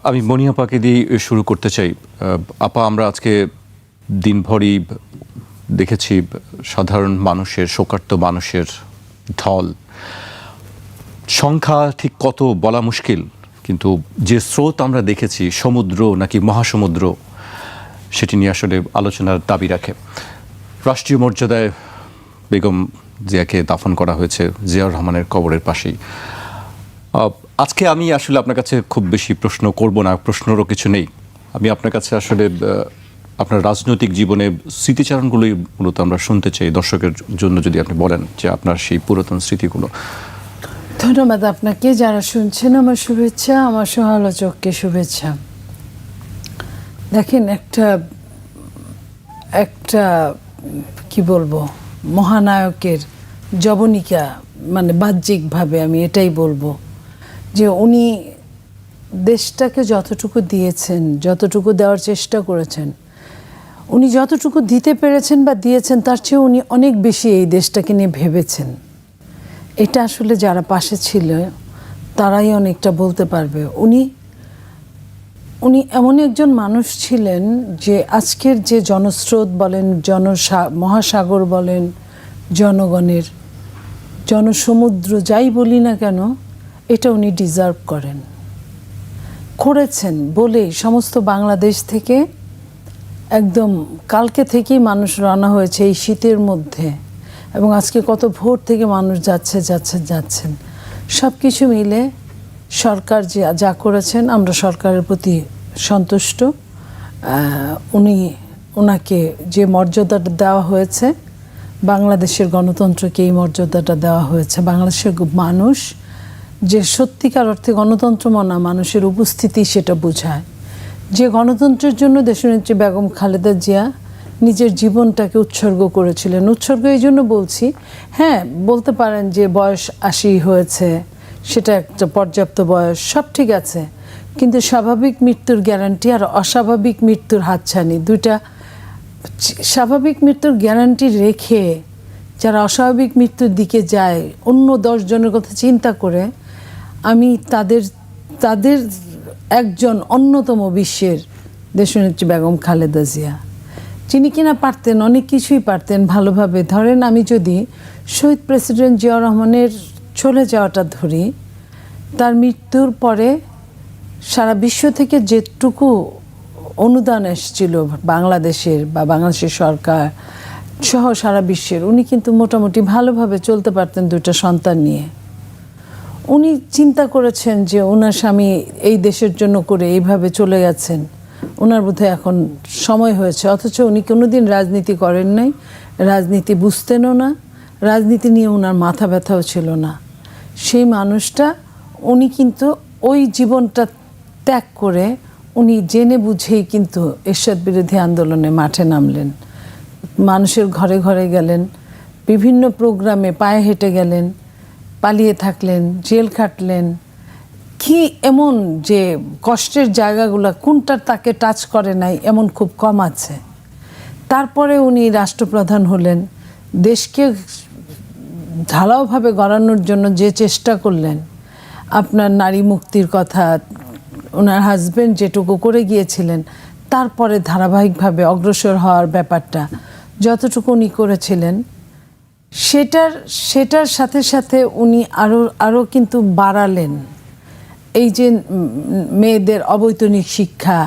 আমি মনি আপাকে দিয়ে শুরু করতে চাই। আপা, আমরা আজকে দিনভরই দেখেছি সাধারণ মানুষের, শোকার্ত মানুষের ঢল। সংখ্যা ঠিক কত বলা মুশকিল, কিন্তু যে স্রোত আমরা দেখেছি, সমুদ্র নাকি মহাসমুদ্র, সেটি নিয়ে আসলে আলোচনার দাবি রাখে। রাষ্ট্রীয় মর্যাদায় বেগম জিয়াকে দাফন করা হয়েছে জিয়াউর রহমানের কবরের পাশেই। আজকে আমি আসলে আপনার কাছে খুব বেশি প্রশ্ন করব না, প্রশ্নেরও কিছু নেই। আমি আপনার কাছে আসলে আপনার রাজনৈতিক জীবনে স্মৃতিচারণগুলোই মূলত আমরা শুনতে চাই। দর্শকের জন্য যদি আপনি বলেন যে আপনার সেই পুরাতন স্মৃতিগুলো। ধন্যবাদ আপনাকে। যারা শুনছেন আমার শুভেচ্ছা, আমার সমালোচককে শুভেচ্ছা। দেখেন, একটা কি বলবো, মহানায়কের যবনিকা, মানে বাহ্যিকভাবে আমি এটাই বলবো যে উনি দেশটাকে যতটুকু দিয়েছেন, যতটুকু দেওয়ার চেষ্টা করেছেন, উনি যতটুকু দিতে পেরেছেন বা দিয়েছেন, তার চেয়ে উনি অনেক বেশি এই দেশটাকে নিয়ে ভেবেছেন। এটা আসলে যারা পাশে ছিল তারাই অনেকটা বলতে পারবে। উনি এমন একজন মানুষ ছিলেন যে আজকের যে জনস্রোত বলেন, মহাসাগর বলেন, জনগণের জনসমুদ্র যাই বলি না কেন, এটা উনি ডিজার্ভ করেছেন বলে সমস্ত বাংলাদেশ থেকে একদম কালকে থেকেই মানুষ রওনা হয়েছে এই শীতের মধ্যে, এবং আজকে কত ভোর থেকে মানুষ যাচ্ছেন। সব কিছু মিলে সরকার যা করেছেন, আমরা সরকারের প্রতি সন্তুষ্ট। ওনাকে যে মর্যাদাটা দেওয়া হয়েছে, বাংলাদেশের গণতন্ত্রকে এই মর্যাদাটা দেওয়া হয়েছে। বাংলাদেশের মানুষ যে সত্যিকার অর্থে গণতন্ত্র মানা মানুষের উপস্থিতি, সেটা বোঝায়। যে গণতন্ত্রের জন্য দেশনেত্রী বেগম খালেদা জিয়া নিজের জীবনটাকে উৎসর্গ করেছিলেন। উৎসর্গ এই জন্য বলছি, হ্যাঁ বলতে পারেন যে বয়স 80 হয়েছে, সেটা একটা পর্যাপ্ত বয়স, সব ঠিক আছে, কিন্তু স্বাভাবিক মৃত্যুর গ্যারান্টি আর অস্বাভাবিক মৃত্যুর হাতছানি দুইটা। স্বাভাবিক মৃত্যুর গ্যারান্টি রেখে যারা অস্বাভাবিক মৃত্যুর দিকে যায়, অন্য 10 জনের কথা চিন্তা করে, আমি তাদের একজন অন্যতম বিশ্বের দেশনেত্রী বেগম খালেদা জিয়া, যিনি কিনা পারতেন, অনেক কিছুই পারতেন ভালোভাবে। ধরেন, আমি যদি শহীদ প্রেসিডেন্ট জিয়াউর রহমানের চলে যাওয়াটা ধরি, তার মৃত্যুর পরে সারা বিশ্ব থেকে যেটুকু অনুদান এসেছিল বাংলাদেশের বা বাংলাদেশের সরকার সহ সারা বিশ্বের, উনি কিন্তু মোটামুটি ভালোভাবে চলতে পারতেন দুইটা সন্তান নিয়ে। উনি চিন্তা করেছেন যে ওনার স্বামী এই দেশের জন্য করে এইভাবে চলে গেছেন, ওনার বোধহয় এখন সময় হয়েছে। অথচ উনি কোনোদিন রাজনীতি করেন নাই, রাজনীতি বুঝতেনও না, রাজনীতি নিয়ে ওনার মাথা ব্যথাও ছিল না। সেই মানুষটা, উনি কিন্তু ওই জীবনটা ত্যাগ করে উনি জেনে বুঝেই কিন্তু এরশাদ বিরোধী আন্দোলনে মাঠে নামলেন। মানুষের ঘরে ঘরে গেলেন, বিভিন্ন প্রোগ্রামে পায়ে হেঁটে গেলেন, পালিয়ে থাকলেন, জেল খাটলেন। কি এমন যে কষ্টের জায়গাগুলো কোনটা তাকে টাচ করে নাই এমন খুব কম আছে। তারপরে উনি রাষ্ট্রপ্রধান হলেন, দেশকে ঢালাওভাবে গড়ানোর জন্য যে চেষ্টা করলেন, আপনার নারী মুক্তির কথা ওনার হাজবেন্ড যেটুকু করে গিয়েছিলেন, তারপরে ধারাবাহিকভাবে অগ্রসর হওয়ার ব্যাপারটা যতটুকু উনি করেছিলেন, সেটার সাথে সাথে উনি আরও কিন্তু বাড়ালেন। এই যে মেয়েদের অবৈতনিক শিক্ষা,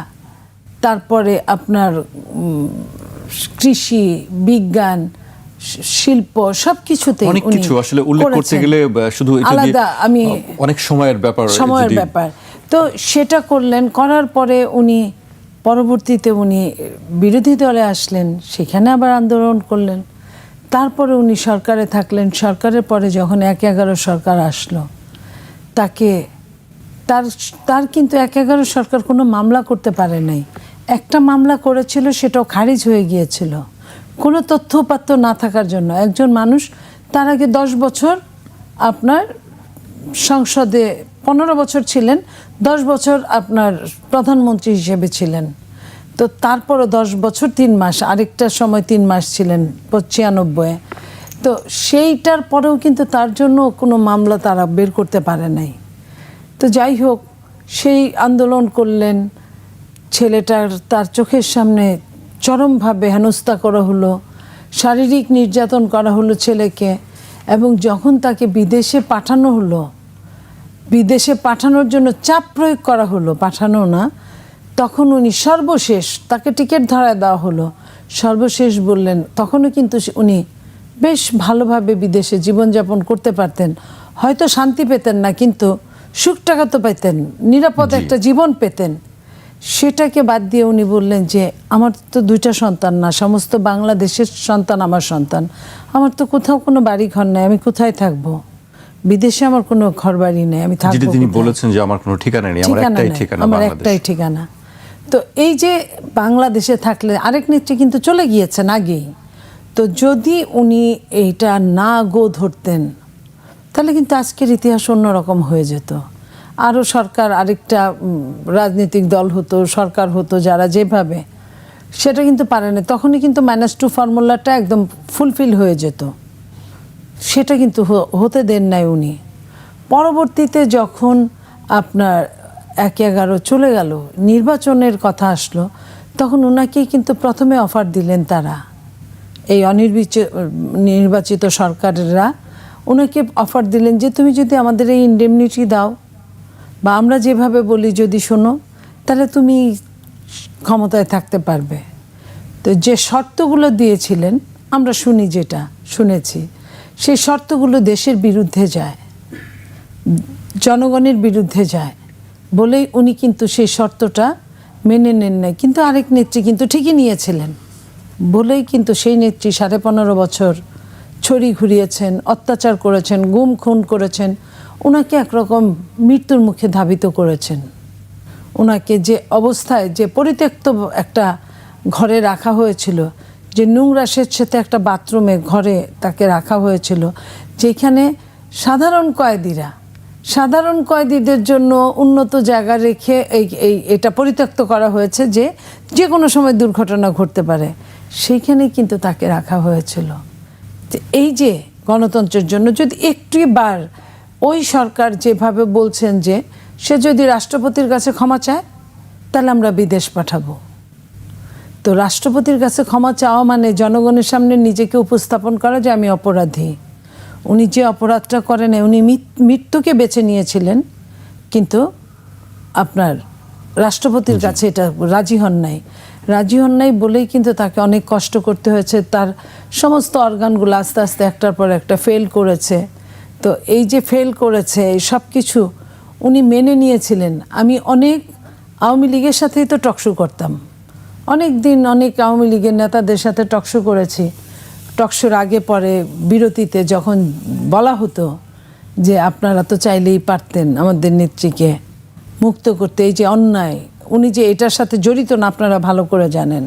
তারপরে আপনার কৃষি, বিজ্ঞান, শিল্প, সব কিছুতে অনেক কিছু আসলে উল্লেখ করতে গেলে শুধু আলাদা আমি অনেক সময়ের ব্যাপার। তো সেটা করলেন। করার পরে উনি পরবর্তীতে উনি বিরোধী দলে আসলেন, সেখানে আবার আন্দোলন করলেন। তারপরে উনি সরকারে থাকলেন। সরকারের পরে যখন 1/11 সরকার আসলো, তার কিন্তু 1/11 সরকার কোনো মামলা করতে পারে নাই। একটা মামলা করেছিল, সেটাও খারিজ হয়ে গিয়েছিল কোনো তথ্যপাত্র না থাকার জন্য। একজন মানুষ তার আগে 10 বছর আপনার সংসদে 15 বছর ছিলেন, 10 বছর আপনার প্রধানমন্ত্রী হিসেবে ছিলেন। তো তারপরও 10 বছর 3 মাস, আরেকটা সময় 3 মাস ছিলেন 96। তো সেইটার পরেও কিন্তু তার জন্য কোনো মামলা তারা বের করতে পারে নাই। তো যাই হোক, সেই আন্দোলন করলেন, ছেলেটার তার চোখের সামনে চরমভাবে হেনস্থা করা হলো, শারীরিক নির্যাতন করা হলো ছেলেকে, এবং যখন তাকে বিদেশে পাঠানো হলো, বিদেশে পাঠানোর জন্য চাপ প্রয়োগ করা হলো, পাঠানো না, তখন উনি সর্বশেষ তাকে টিকিট ধরায় দেওয়া হলো, সর্বশেষ বললেন, তখনও কিন্তু উনি বেশ ভালোভাবে বিদেশে জীবনযাপন করতে পারতেন, হয়তো শান্তি পেতেন না কিন্তু সুখটাকা তো পেতেন, নিরাপদ একটা জীবন পেতেন। সেটাকে বাদ দিয়ে উনি বললেন যে আমার তো দুইটা সন্তান না, সমস্ত বাংলাদেশের সন্তান আমার সন্তান, আমার তো কোথাও কোনো বাড়ি ঘর নেই, আমি কোথায় থাকবো, বিদেশে আমার কোনো ঘর বাড়ি নেই, আমি থাকবো তিনি কোথায়? বলেছেন যে আমার কোনো ঠিকানা নেই, আমার ঠিকানা একটাই নেই, ঠিকানা আমার বাংলাদেশ। একটাই ঠিকানা। তো এই যে বাংলাদেশে থাকলে, আরেক নেত্রী কিন্তু চলে গিয়েছেন আগেই, তো যদি উনি এইটা না গো ধরতেন তাহলে কিন্তু আজকের ইতিহাস অন্যরকম হয়ে যেত। আরও সরকার, আরেকটা রাজনৈতিক দল হতো, সরকার হতো, যারা যেভাবে, সেটা কিন্তু পারে না, তখনই কিন্তু -2 ফর্মুলাটা একদম ফুলফিল হয়ে যেত, সেটা কিন্তু হতে দেন নাই উনি। পরবর্তীতে যখন আপনার 1/11 চলে গেল, নির্বাচনের কথা আসলো, তখন ওনাকেই কিন্তু প্রথমে অফার দিলেন তারা, এই নির্বাচিত সরকারেরা ওনাকে অফার দিলেন যে তুমি যদি আমাদের এই ইন্ডেমনিটি দাও, বা আমরা যেভাবে বলি যদি শোনো, তাহলে তুমি ক্ষমতায় থাকতে পারবে। তো যে শর্তগুলো দিয়েছিলেন, আমরা শুনেছি, সেই শর্তগুলো দেশের বিরুদ্ধে যায়, জনগণের বিরুদ্ধে যায় বলেই উনি কিন্তু সেই শর্তটা মেনে নেন নাই। কিন্তু আরেক নেত্রী কিন্তু ঠিকই নিয়েছিলেন বলেই কিন্তু সেই নেত্রী 15.5 বছর ছড়ি ঘুরিয়েছেন, অত্যাচার করেছেন, গুম খুন করেছেন, ওনাকে একরকম মৃত্যুর মুখে ধাবিত করেছেন। ওনাকে যে অবস্থায়, যে পরিত্যক্ত একটা ঘরে রাখা হয়েছিল, যে নোংরা স্বেচ্ছাতে একটা বাথরুমে ঘরে তাকে রাখা হয়েছিল, যেখানে সাধারণ কয়েদিদের জন্য উন্নত জায়গা রেখে এটা পরিত্যক্ত করা হয়েছে যে কোনো সময় দুর্ঘটনা ঘটতে পারে, সেইখানে কিন্তু তাকে রাখা হয়েছিল। এই যে গণতন্ত্রের জন্য যদি একটু বার ওই সরকার যেভাবে বলছেন যে সে যদি রাষ্ট্রপতির কাছে ক্ষমা চায় তাহলে আমরা বিদেশ পাঠাবো, তো রাষ্ট্রপতির কাছে ক্ষমা চাওয়া মানে জনগণের সামনে নিজেকে উপস্থাপন করা যে আমি অপরাধী। উনি যে অপরাধটা করেন, উনি মৃত্যুকে বেছে নিয়েছিলেন, কিন্তু আপনার রাষ্ট্রপতির কাছে এটা রাজি হন নাই বলেই কিন্তু তাকে অনেক কষ্ট করতে হয়েছে, তার সমস্ত অর্গানগুলো আস্তে আস্তে একটার পর একটা ফেল করেছে। তো এই যে ফেল করেছে, এই সব কিছু উনি মেনে নিয়েছিলেন। আমি অনেক আওয়ামী লীগের সাথেই তো টকশো করতাম, অনেক দিন অনেক আওয়ামী লীগের নেতাদের সাথে টকশো করেছি। টকশোর আগে পরে বিরতিতে যখন বলা হতো যে আপনারা তো চাইলেই পারতেন আমাদের নেত্রীকে মুক্ত করতে, এই যে অন্যায়, উনি যে এটার সাথে জড়িত না আপনারা ভালো করে জানেন,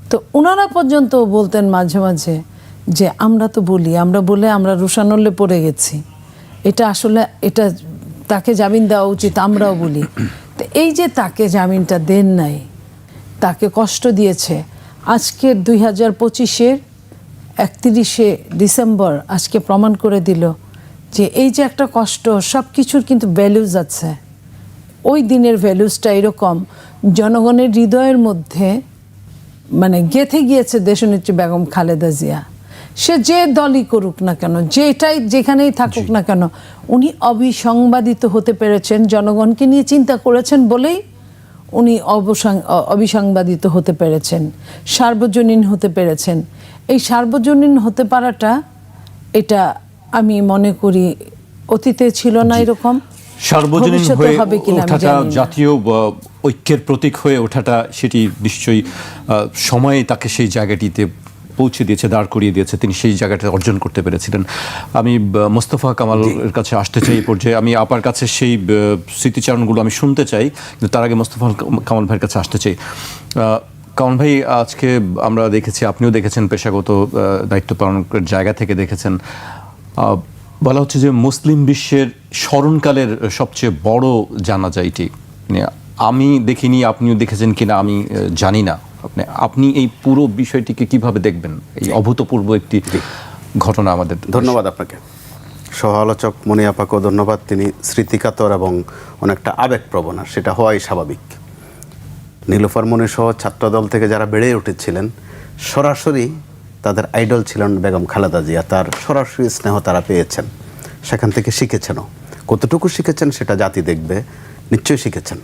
তো ওনারা পর্যন্ত বলতেন মাঝে মাঝে যে আমরা তো বলি, আমরা রুশানলে পড়ে গেছি, এটা আসলে এটা তাকে জামিন দেওয়া উচিত, আমরাও বলি। তো এই যে তাকে জামিনটা দেন নাই, তাকে কষ্ট দিয়েছে, আজকের 2025-এর 31শে ডিসেম্বর আজকে প্রমাণ করে দিল যে এই যে একটা কষ্ট, সব কিছুর কিন্তু ভ্যালুজ আছে। ওই দিনের ভ্যালুজটা এরকম জনগণের হৃদয়ের মধ্যে মানে গেঁথে গিয়েছে দেশনেত্রী বেগম খালেদা জিয়া। সে যে দলই করুক না কেন, যেখানেই থাকুক না কেন, উনি অবিসংবাদিত হতে পেরেছেন, জনগণকে নিয়ে চিন্তা করেছেন বলেই উনি অবিসংবাদিত হতে পেরেছেন, সার্বজনীন হতে পেরেছেন। এই সার্বজনীন হতে পারাটা, এটা আমি মনে করি অতীতে ছিল না এরকম, সার্বজনীন হয়ে ওঠাটা, জাতীয় ঐক্যের প্রতীক হয়ে ওঠাটা, সেটি নিশ্চয়ই সময়ে তাকে সেই জায়গাটিতে পৌঁছে দিয়েছে, দাঁড় করিয়ে দিয়েছে, তিনি সেই জায়গাটা অর্জন করতে পেরেছিলেন। আমি মোস্তফা কামালের কাছে আসতে চাই এই পর্যায়ে, আমি আপার কাছে সেই স্মৃতিচারণগুলো আমি শুনতে চাই, কিন্তু তার আগে মোস্তফা কামাল ভাইয়ের কাছে আসতে চাই। কামাল ভাই, আজকে আমরা দেখেছি, আপনিও দেখেছেন, পেশাগত দায়িত্ব পালনের জায়গা থেকে দেখেছেন, বলা হচ্ছে যে মুসলিম বিশ্বের স্মরণকালের সবচেয়ে বড় জানাজা এটি। আমি দেখিনি, আপনিও দেখেছেন কিনা আমি জানি না, আপনি এই পুরো বিষয়টিকে কিভাবে দেখবেন? এই অভূতপূর্ব একটি ঘটনা আমাদের। ধন্যবাদ আপনাকে। সহ-আলোচক মনি আপাকেও ধন্যবাদ। তিনি স্মৃতিকাতর এবং অনেকটা আবেগপ্রবণ, আর সেটা হওয়াই স্বাভাবিক। নীলুফার মনি সহ ছাত্রদল থেকে যারা বেড়ে উঠেছিলেন, সরাসরি তাদের আইডল ছিলেন বেগম খালেদা জিয়া। তার সরাসরি স্নেহ তারা পেয়েছেন, সেখান থেকে শিখেছেনও। কতটুকু শিখেছেন সেটা জাতি দেখবে, নিশ্চয়ই শিখেছেন।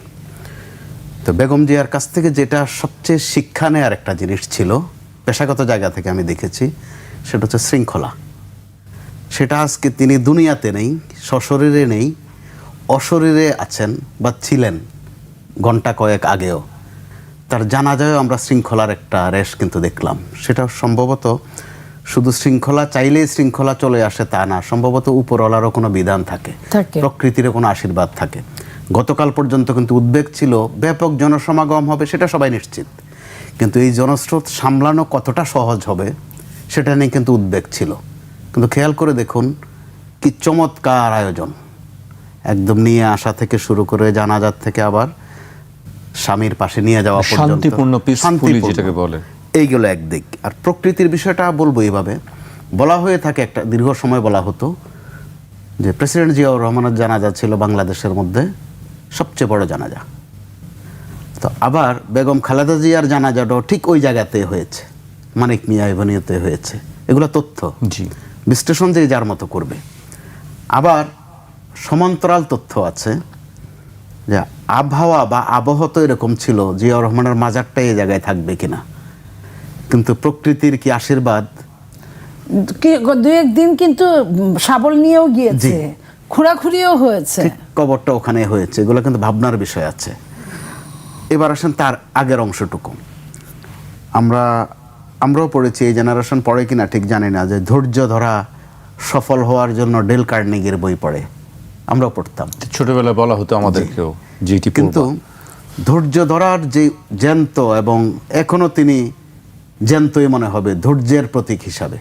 তো বেগম জিয়ার কাছ থেকে যেটা সবচেয়ে শিক্ষা নেওয়ার একটা জিনিস ছিল, পেশাগত জায়গা থেকে আমি দেখেছি, সেটা হচ্ছে শৃঙ্খলা। সেটা আজকে তিনি দুনিয়াতে নেই, সশরীরে নেই, অশরীরে আছেন বা ছিলেন ঘন্টা কয়েক আগেও। তার জানাজায়ও আমরা শৃঙ্খলার একটা রেশ কিন্তু দেখলাম। সেটা সম্ভবত শুধু শৃঙ্খলা চাইলেই শৃঙ্খলা চলে আসে তা না, সম্ভবত উপরওয়ালারও কোনো বিধান থাকে, প্রকৃতিরও কোনো আশীর্বাদ থাকে। গতকাল পর্যন্ত কিন্তু উদ্বেগ ছিল ব্যাপক জনসমাগম হবে, সেটা সবাই নিশ্চিত, কিন্তু এই জনস্রোত সামলানো কতটা সহজ হবে সেটা নিয়ে কিন্তু উদ্বেগ ছিল। কিন্তু খেয়াল করে দেখুন কি চমৎকার আয়োজন, একদম নিয়ে আসা থেকে শুরু করে জানাজার থেকে আবার স্বামীর পাশে নিয়ে যাওয়া পর্যন্ত শান্তিপূর্ণ, পিসফুলি যেটাকে বলে, এইগুলো একদিক। আর প্রকৃতির বিষয়টা বলবো এইভাবে, বলা হয়ে থাকে একটা দীর্ঘ সময় বলা হতো যে প্রেসিডেন্ট জিয়াউর রহমানের জানাজা ছিল বাংলাদেশের মধ্যে সবচেয়ে বড় জানাজা। তো আবার বেগম খালেদা জিয়ার জানাজাটাও ঠিক ওই জায়গাতে হয়েছে, মানিক মিয়া এভিনিউতে হয়েছে। এগুলো তথ্য, জি, বিশ্লেষণ যে যার মতো করবে। আবার সমান্তরাল তথ্য আছে যে আবহাওয়া বা আবহাওয়া তো এরকম ছিল জিয়াউর রহমানের মাজারটা এই জায়গায় থাকবে কিনা, কিন্তু প্রকৃতির কি আশীর্বাদ, দুই একদিন কিন্তু শাবল নিয়েও গিয়েছে, খুঁড়াখুড়িও হয়েছে, কবরটা ওখানে হয়েছে। এগুলো কিন্তু ভাবনার বিষয় আছে। এবার আসেন তার আগের অংশটুকু। আমরাও পড়েছি, এই জেনারেশন পড়ে কিনা ঠিক জানি না, যে ধৈর্য ধরা সফল হওয়ার জন্য ডেল কার্নেগির বই পড়ে, আমরাও পড়তাম ছোটবেলায় বলা হতো আমাদেরকেও, যেটি কিন্তু ধৈর্য ধরার যে জ্যান্ত, এবং এখনো তিনি জ্যান্তই মনে হবে ধৈর্যের প্রতীক হিসাবে,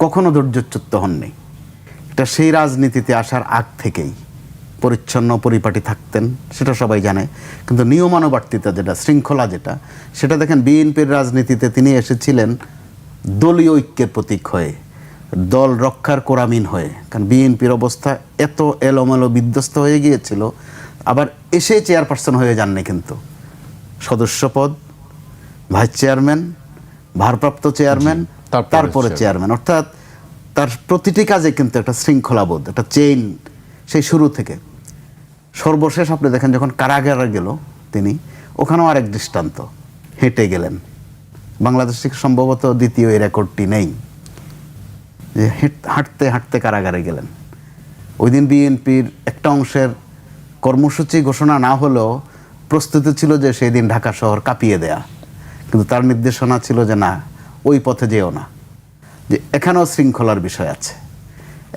কখনো ধৈর্যচ্যুত হননি। এটা সেই রাজনীতিতে আসার আগ থেকেই পরিচ্ছন্ন পরিপাটি থাকতেন, সেটা সবাই জানে। কিন্তু নিয়মানুবর্তিতা যেটা, শৃঙ্খলা যেটা, সেটা দেখেন বিএনপির রাজনীতিতে তিনি এসেছিলেন দলীয় ঐক্যের প্রতীক হয়ে, দল রক্ষার কোরামিন হয়ে। কারণ বিএনপির অবস্থা এত এলোমেলো বিধ্বস্ত হয়ে গিয়েছিল। আবার এসে চেয়ারপারসন হয়ে যাননি, কিন্তু সদস্যপদ, ভাইস চেয়ারম্যান, ভারপ্রাপ্ত চেয়ারম্যান, তারপরে চেয়ারম্যান, অর্থাৎ তার প্রতিটি কাজে কিন্তু একটা শৃঙ্খলাবোধ, একটা চেইন সেই শুরু থেকে। সর্বশেষ আপনি দেখেন যখন কারাগারে গেল তিনি, ওখানেও আরেক দৃষ্টান্ত, হেঁটে গেলেন। বাংলাদেশ থেকে সম্ভবত দ্বিতীয় এই রেকর্ডটি নেই যে হাঁটতে হাঁটতে কারাগারে গেলেন। ওই দিন বিএনপির একটা অংশের কর্মসূচি ঘোষণা না হলেও প্রস্তুতি ছিল যে সেই দিন ঢাকা শহর কাঁপিয়ে দেয়া, কিন্তু তার নির্দেশনা ছিল যে না, ওই পথে যেও না, যে এখানেও শৃঙ্খলার বিষয় আছে।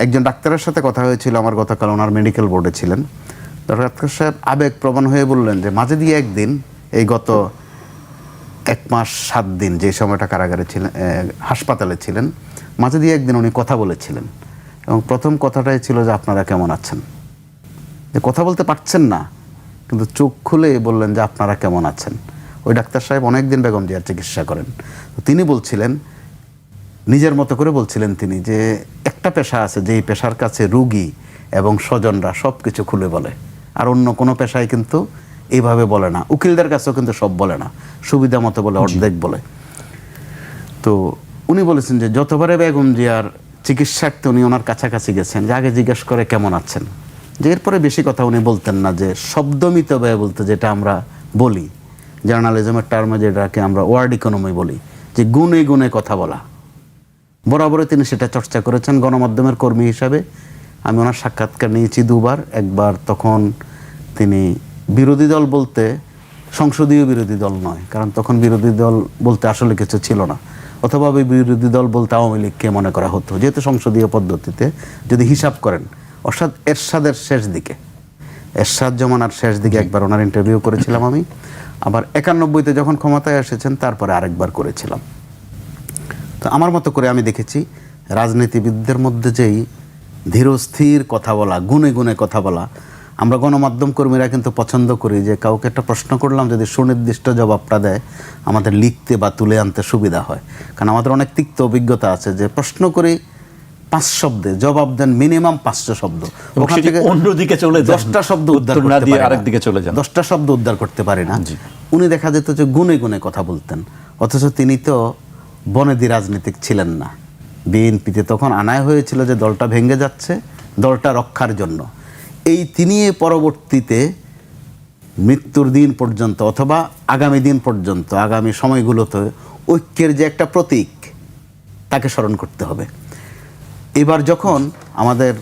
একজন ডাক্তারের সাথে কথা হয়েছিল আমার গতকাল, ওনার মেডিকেল বোর্ডে ছিলেন। ডাক্তার সাহেব আবেগপ্রবণ হয়ে বললেন যে মাঝে দিয়ে একদিন, এই গত 1 মাস 7 দিন যে সময়টা কারাগারে ছিলেন, হাসপাতালে ছিলেন, মাঝে দিয়ে একদিন উনি কথা বলেছিলেন, এবং প্রথম কথাটাই ছিল যে আপনারা কেমন আছেন। যে কথা বলতে পারছেন না, কিন্তু চোখ খুলে বললেন যে আপনারা কেমন আছেন। ওই ডাক্তার সাহেব অনেকদিন বেগম জিয়ার চিকিৎসা করেন। তো তিনি বলছিলেন, নিজের মতো করে বলছিলেন তিনি, যে একটা পেশা আছে যেই পেশার কাছে রুগী এবং স্বজনরা সব কিছু খুলে বলে, আর অন্য কোনো পেশায় কিন্তু এইভাবে বলে না। উকিলদের কাছেও কিন্তু সব বলে না, সুবিধা মতো বলে, অর্ধেক বলে। তো উনি বলেছেন যে যতবারে বেগম জিয়ার চিকিৎসার্থে উনি ওনার কাছাকাছি গেছেন, যে আগে জিজ্ঞেস করে কেমন আছেন, যে এরপরে বেশি কথা উনি বলতেন না, যে শব্দমিত ব্যয় বলতে যেটা আমরা বলি জার্নালিজমের টার্মে, যেটাকে আমরা ওয়ার্ড ইকোনমি বলি, যে গুণে গুণে কথা বলা। বরাবরই তিনি সেটা চর্চা করেছেন গণমাধ্যমের কর্মী হিসাবে। আমি ওনার সাক্ষাৎকার নিয়েছি 2 বার। একবার তখন তিনি বিরোধী দল বলতে সংসদীয় বিরোধী দল নয়, কারণ তখন বিরোধী দল বলতে আসলে কিছু ছিল না, অথবা বিরোধী দল বলতে আওয়ামী লীগকে মনে করা হতো, যেহেতু সংসদীয় পদ্ধতিতে যদি হিসাব করেন। অর্থাৎ এরশাদের শেষ দিকে, এরশাদ জমানার শেষ দিকে একবার ওনার ইন্টারভিউ করেছিলাম আমি। আবার 91-তে যখন ক্ষমতায় এসেছেন তারপরে আরেকবার করেছিলাম। তো আমার মতো করে আমি দেখেছি রাজনীতিবিদদের মধ্যে যেই ধীরস্থির কথা বলা, গুনে গুনে কথা বলা, আমরা গণমাধ্যম কর্মীরা কিন্তু পছন্দ করি যে কাউকে একটা প্রশ্ন করলাম যদি সুনির্দিষ্ট জবাবটা দেয়, আমাদের লিখতে বা তুলে আনতে সুবিধা হয়। কারণ আমাদের অনেক তিক্ত অভিজ্ঞতা আছে যে প্রশ্ন করি, 5 শব্দে জবাব দেন, মিনিমাম 500 শব্দ। এবং ওখান সেটি থেকে অন্যদিকে চলে যান, 10টা শব্দ উদ্ধার উত্তর না করতে দিয়ে পারে আরেক দিকে চলে যান। 10টা শব্দ উদ্ধার করতে পারে না। উনি দেখা যেত যে গুনে গুনে কথা বলতেন, অথচ তিনি তো বনেদি রাজনীতিক ছিলেন না। বিএনপিতে তখন আনায় হয়েছিল যে দলটা ভেঙে যাচ্ছে, দলটা রক্ষার জন্য। তিনি পরবর্তীতে মৃত্যুর দিন পর্যন্ত অথবা আগামী দিন পর্যন্ত, আগামী সময়গুলোতে ঐক্যের যে একটা প্রতীক, তাকে স্মরণ করতে হবে। এবার যখন আমাদের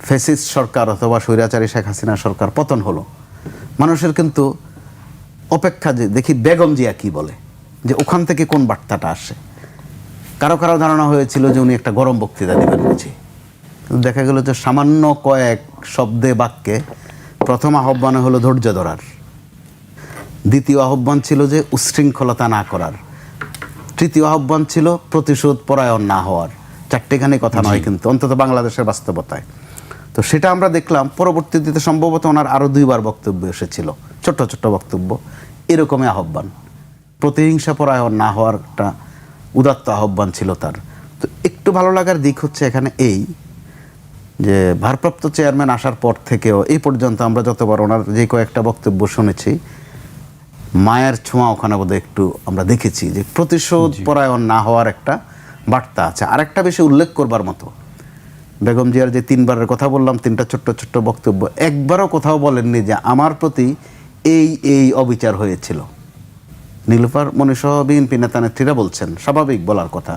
ফ্যাসিস্ট সরকার অথবা স্বৈরাচারী শেখ হাসিনা সরকার পতন হলো, মানুষের কিন্তু অপেক্ষা যে দেখি বেগম জিয়া কি বলে, যে ওখান থেকে কোন বার্তাটা আসে। কারো কারো ধারণা হয়েছিল যে উনি একটা গরম বক্তৃতা দেবেন বুঝি, কিন্তু দেখা গেল যে সামান্য কয়েক শব্দে বাক্যে প্রথম আহ্বান হলো ধৈর্য ধরার, দ্বিতীয় আহ্বান ছিল যে উচ্ছৃঙ্খলতা না করার, তৃতীয় আহ্বান ছিল প্রতিশোধ পরায়ণ না হওয়ার। চারটেখানি কথা নয় কিন্তু, অন্তত বাংলাদেশের বাস্তবতায়। তো সেটা আমরা দেখলাম। পরবর্তীতে সম্ভবত ওনার আরও 2বার বক্তব্য এসেছিল, ছোট্ট ছোট্ট বক্তব্য, এরকমই আহ্বান। প্রতিহিংসা পরায়ণ না হওয়ার একটা উদাত্ত আহ্বান ছিল তার। তো একটু ভালো লাগার দিক হচ্ছে এখানে এই যে ভারপ্রাপ্ত চেয়ারম্যান আসার পর থেকেও এই পর্যন্ত আমরা যতবার ওনার যে কয়েকটা বক্তব্য শুনেছি, মায়ের ছোঁয়া ওখানে বোধহয় একটু আমরা দেখেছি যে প্রতিশোধ পরায়ণ না হওয়ার একটা বার্তা আছে। আরেকটা বেশি উল্লেখ করবার মতো, বেগম জিয়ার যে 3বারের কথা বললাম, 3টা ছোট্ট ছোট্ট বক্তব্য, একবারও কোথাও বলেননি যে আমার প্রতি এই অবিচার হয়েছিল। নীলুফার মনীসহ বিএনপি নেতা নেত্রীরা বলছেন, স্বাভাবিক বলার কথা।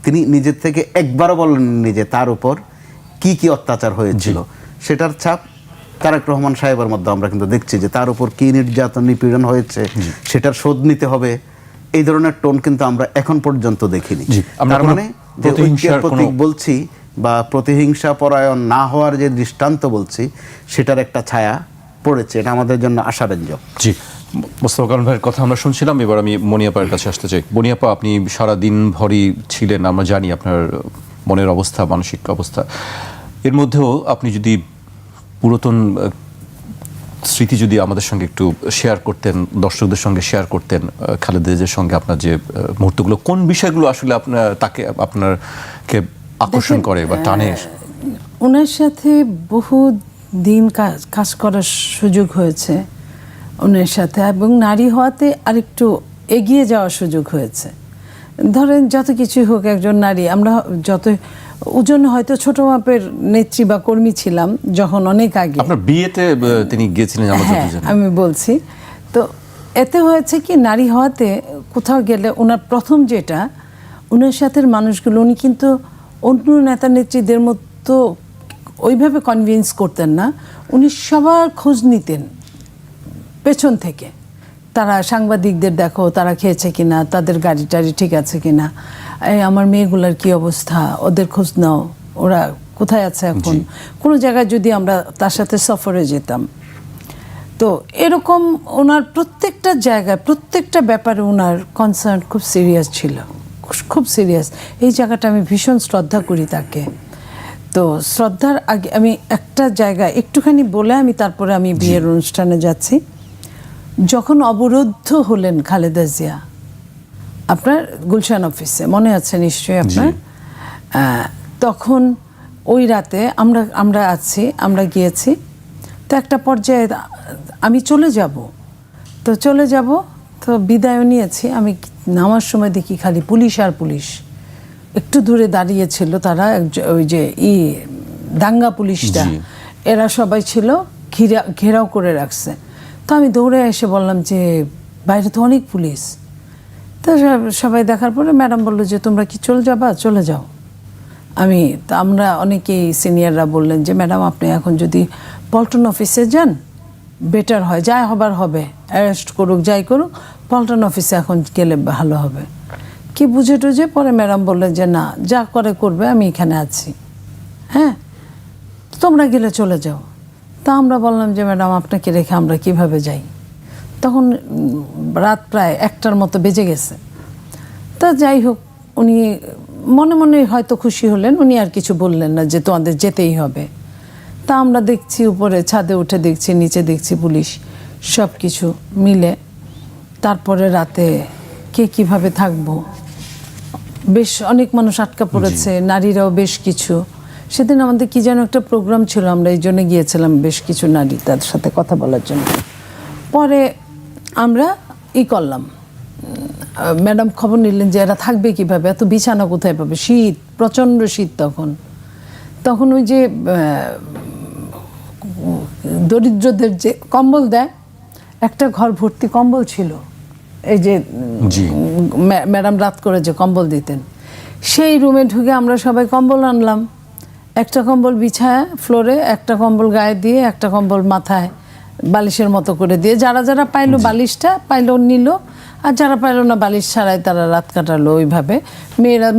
তিনি নিজের থেকে একবারও বলেননি যে তার উপর কি অত্যাচার হয়েছিল। সেটার ছাপ তারেক রহমান সাহেবের মধ্যে আমরা কিন্তু দেখছি যে তার উপর কি নির্যাতন নিপীড়ন হয়েছে, সেটার শোধ নিতে হবে, এই ধরনের টোন কিন্তু আমরা এখন পর্যন্ত দেখিনি। তার মানে যে ঐক্যের প্রতীক বলছি বা প্রতিহিংসা পরায়ণ না হওয়ার যে দৃষ্টান্ত বলছি, সেটার একটা ছায়া পড়েছে। এটা আমাদের জন্য আশাব্যঞ্জক। জি, মোস্তফা কামাল ভাইয়ের কথা আমরা শুনছিলাম। এবার আমি মনিয়াপার কাছে আসতে চাই। মনিয়াপা, আপনি সারাদিন ভরই ছিলেন, আমরা জানি আপনার মনের অবস্থা, মানসিক অবস্থা। এর মধ্যেও আপনি যদি পুরাতন স্মৃতি যদি আমাদের সঙ্গে একটু শেয়ার করতেন, দর্শকদের সঙ্গে শেয়ার করতেন, খালেদা জিয়ার সঙ্গে আপনার যে মুহূর্তগুলো, কোন বিষয়গুলো আসলে আপনাকে আকর্ষণ করে বা টানে? ওনার সাথে বহু দিন কাজ করার সুযোগ হয়েছে ওনার সাথে, এবং নারী হওয়াতে আরেকটু এগিয়ে যাওয়ার সুযোগ হয়েছে। ধরেন যত কিছুই হোক, একজন নারী, আমরা যত ওজনে হয়তো ছোট মাপের নেত্রী বা কর্মী ছিলাম যখন অনেক আগে। আপনার বিয়েতে তিনি গিয়েছিলেন, আমি বলছি। তো এতে হয়েছে কি, নারী হওয়াতে কোথাও গেলে ওনার প্রথম যেটা, ওনার সাথে মানুষগুলো, উনি কিন্তু অন্য নেতা নেত্রীদের মতো ওইভাবে কনভিন্স করতেন না। উনি সবার খোঁজ নিতেন পেছন থেকে। তারা সাংবাদিকদের দেখো তারা খেয়েছে কিনা, তাদের গাড়ি টাড়ি ঠিক আছে কিনা, এই আমার মেয়েগুলার কি অবস্থা, ওদের খোঁজ নাও, ওরা কোথায় আছে এখন। কোনো জায়গায় যদি আমরা তার সাথে সফরে যেতাম, তো এরকম ওনার প্রত্যেকটা জায়গায় প্রত্যেকটা ব্যাপারে ওনার কনসার্ন খুব সিরিয়াস ছিল, খুব সিরিয়াস। এই জায়গাটা আমি ভীষণ শ্রদ্ধা করি তাকে। তো শ্রদ্ধার আগে আমি একটা জায়গায় একটুখানি বলে তারপরে আমি বিয়ের অনুষ্ঠানে যাচ্ছি। যখন অবরুদ্ধ হলেন খালেদা জিয়া আপনার গুলশান অফিসে, মনে আছে নিশ্চয়ই আপনার, তখন ওই রাতে আমরা গিয়েছি। তো একটা পর্যায়ে আমি চলে যাব, তো বিদায় নিয়েছি। আমি নামার সময় দেখি খালি পুলিশ আর পুলিশ। একটু দূরে দাঁড়িয়েছিল তারা, ওই যে দাঙ্গা পুলিশটা, এরা সবাই ছিল, ঘেরাও করে রাখছে। তো আমি দৌড়ে এসে বললাম যে বাইরে তো অনেক পুলিশ। তো সবাই দেখার পরে ম্যাডাম বললো যে তোমরা কি চলে যাও। আমরা অনেকেই সিনিয়ররা বললেন যে ম্যাডাম আপনি এখন যদি পল্টন অফিসে যান বেটার হয়, যাই হবার হবে, অ্যারেস্ট করুক যাই করুক, পল্টন অফিসে এখন গেলে ভালো হবে। কি বুঝে টুঝে পরে ম্যাডাম বললেন যে না, যা করবে, আমি এখানে আছি, হ্যাঁ তোমরা গেলে চলে যাও। তা আমরা বললাম যে ম্যাডাম আপনাকে রেখে আমরা কিভাবে যাই। তখন রাত প্রায় 1টার মতো বেজে গেছে। তা যাই হোক, উনি মনে মনে হয়তো খুশি হলেন, উনি আর কিছু বললেন না যে তোমাদের যেতেই হবে। তা আমরা দেখছি উপরে ছাদে উঠে দেখছি, নিচে দেখছি পুলিশ, সব কিছু মিলে। তারপরে রাতে কে কিভাবে থাকবো, বেশ অনেক মানুষ আটকা পড়েছে, নারীরাও বেশ কিছু। সেদিন আমাদের কি যেন একটা প্রোগ্রাম ছিল, আমরা এই জন্য গিয়েছিলাম বেশ কিছু নারী তাদের সাথে কথা বলার জন্য। পরে আমরা করলাম, ম্যাডাম খবর নিলেন যে এরা থাকবে কিভাবে, এত বিছানা কোথায় পাবে, শীত, প্রচণ্ড শীত। তখন ওই যে দরিদ্রদের যে কম্বল দেয়, একটা ঘর ভর্তি কম্বল ছিল, এই যে ম্যাডাম রাত করে যে কম্বল দিতেন, সেই রুমে ঢুকে আমরা সবাই কম্বল আনলাম। একটা কম্বল বিছায় ফ্লোরে, একটা কম্বল গায়ে দিয়ে, একটা কম্বল মাথায় বালিশের মতো করে দিয়ে, যারা যারা পাইলো বালিশটা পাইলো নিল, আর যারা পাইলো না বালিশ ছাড়াই তারা রাত কাটালো ওইভাবে।